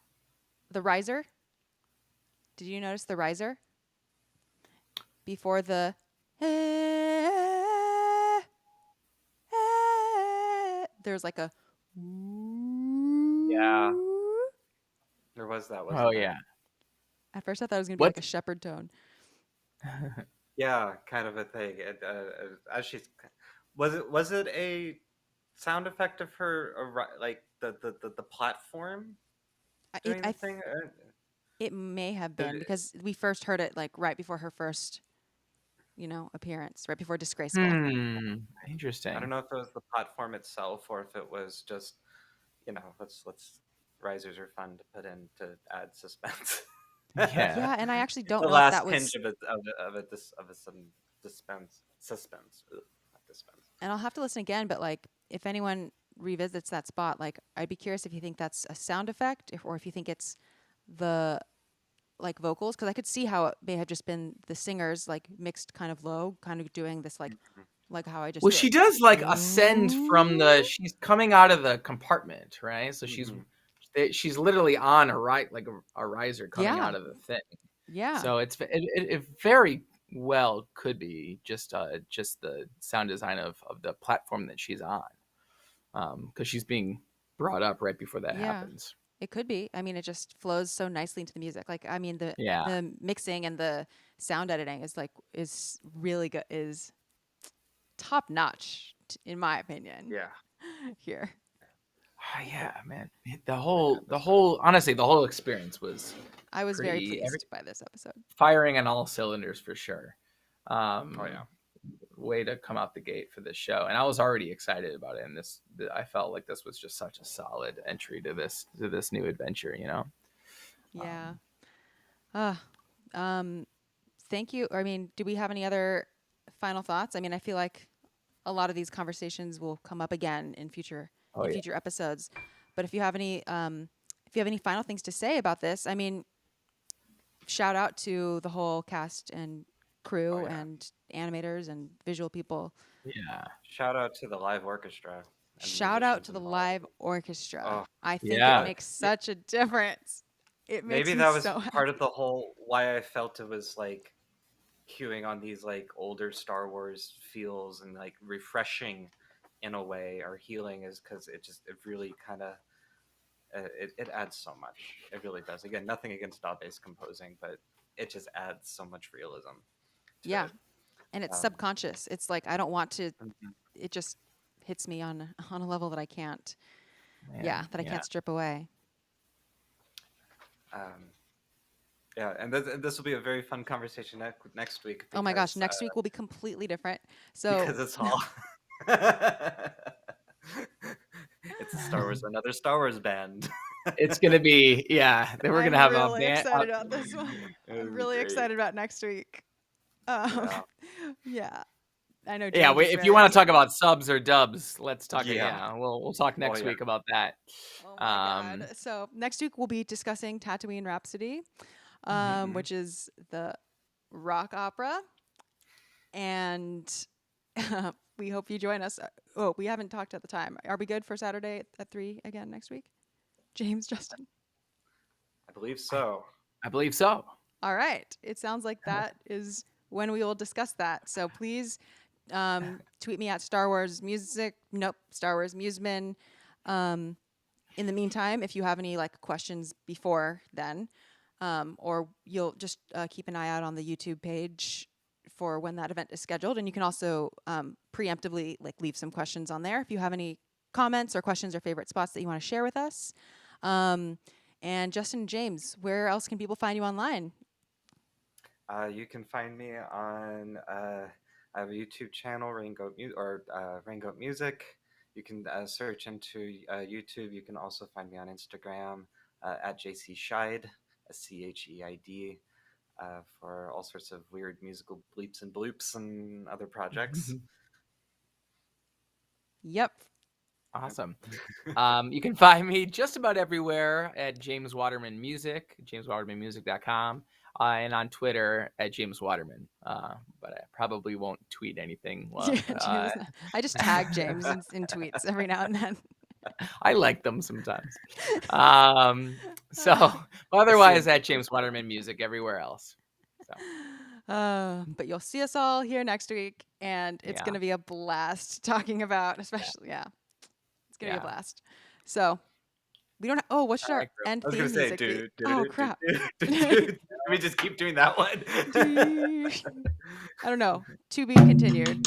The riser. Did you notice the riser before the? There's like a. Yeah. There was that, Oh wasn't there? yeah. At first, I thought it was gonna be What? like a shepherd tone. Yeah, kind of a thing. As she's, was it a sound effect of her like the platform doing the thing? It may have Did been it- because we first heard it like right before her first, you know, appearance, right before Disgraceful. I Interesting. don't know if it was the platform itself or if it was just, let's risers are fun to put in to add suspense. Yeah. Yeah, and I actually don't The know if last that hinge was. of some suspense. Ugh, not dispense. And I'll have to listen again, but like if anyone revisits that spot, like I'd be curious if you think that's a sound effect, or if you think it's the like vocals, because I could see how it may have just been the singers like mixed kind of low, kind of doing this like how I just Well, she did. does like ascend from the. Ooh. She's coming out of the compartment, right? So Mm-hmm. she's literally on a like a riser coming Yeah, out of the thing. yeah, So it very well could be just the sound design of the platform that she's on, because she's being brought up right before that yeah. happens. It could be. I mean, it just flows so nicely into the music. Like, I mean, Yeah, the mixing and the sound editing is really good, is top notch, in my opinion. Yeah. Here, yeah, man. That The episode. whole honestly, the whole experience was I was very pretty pleased by this episode. firing on all cylinders for sure. Oh yeah. Way to come out the gate for this show, and I was already excited about it. And I felt like this was just such a solid entry to this new adventure. You know. Yeah. Um, thank you. I mean, do we have any other final thoughts? I mean, I feel like a lot of these conversations will come up again in future Oh yeah. episodes. But if you have any final things to say about this, I mean, shout out to the whole cast and crew Oh yeah. and animators and visual people. Yeah. Shout out to the live orchestra and Shout out musicians to the involved. live orchestra. Oh, I think it Yeah. makes such a difference. It makes maybe me that was so part happy. of the whole why I felt it was like queuing on these like older Star Wars feels and like refreshing in a way or healing is because it really kind of it adds so much. It really does. Again, nothing against DAW-based composing, but it just adds so much realism to Yeah. it. And it's Um, subconscious. It's like I don't want to, Mhm. it just hits me on a level that I can't Man, that I can't strip away. Yeah, and this will be a very fun conversation next week. Oh my gosh, Because, next week will be completely different. So because it's all it's another Star Wars band. It's gonna be Then we're gonna I'm have a really band. excited about this one. It I'm would be really great. excited about next week. Um, Yeah. yeah, I know. Yeah, James is if very you want to talk excited. about subs or dubs, let's talk. Yeah. Yeah, we'll talk next yeah. week about that. Oh my god! So next week we'll be discussing Tatooine Rhapsody, Mhm. which is the rock opera, and we hope you join us. Oh, we haven't talked at the time. Are we good for Saturday at 3 again next week? James, Justin. I believe so. I believe so. All right. It sounds like that is when we will discuss that. So please tweet me at Star Wars Musman. In the meantime, if you have any like questions before then, or you'll just keep an eye out on the YouTube page for when that event is scheduled. And you can also preemptively like leave some questions on there if you have any comments or questions or favorite spots that you want to share with us. And Justin, James, where else can people find you online? You can find me on I have a YouTube channel, Raingoat Music. You can search into YouTube. You can also find me on Instagram at Scheid, Scheid, for all sorts of weird musical bleeps and bloops and other projects. Yep. Awesome. You can find me just about everywhere at James Waterman Music, jameswatermanmusic.com, and on Twitter at James Waterman. But I probably won't tweet anything long. I just tag James in tweets every now and then. I like them sometimes. So otherwise at James Waterman Music everywhere else. So. But you'll see us all here next week, and it's going to be a blast talking about, especially, it's going to be a blast. So we don't have, what should our end theme music be? Oh, crap. Can we just keep doing that one? I don't know. To be continued.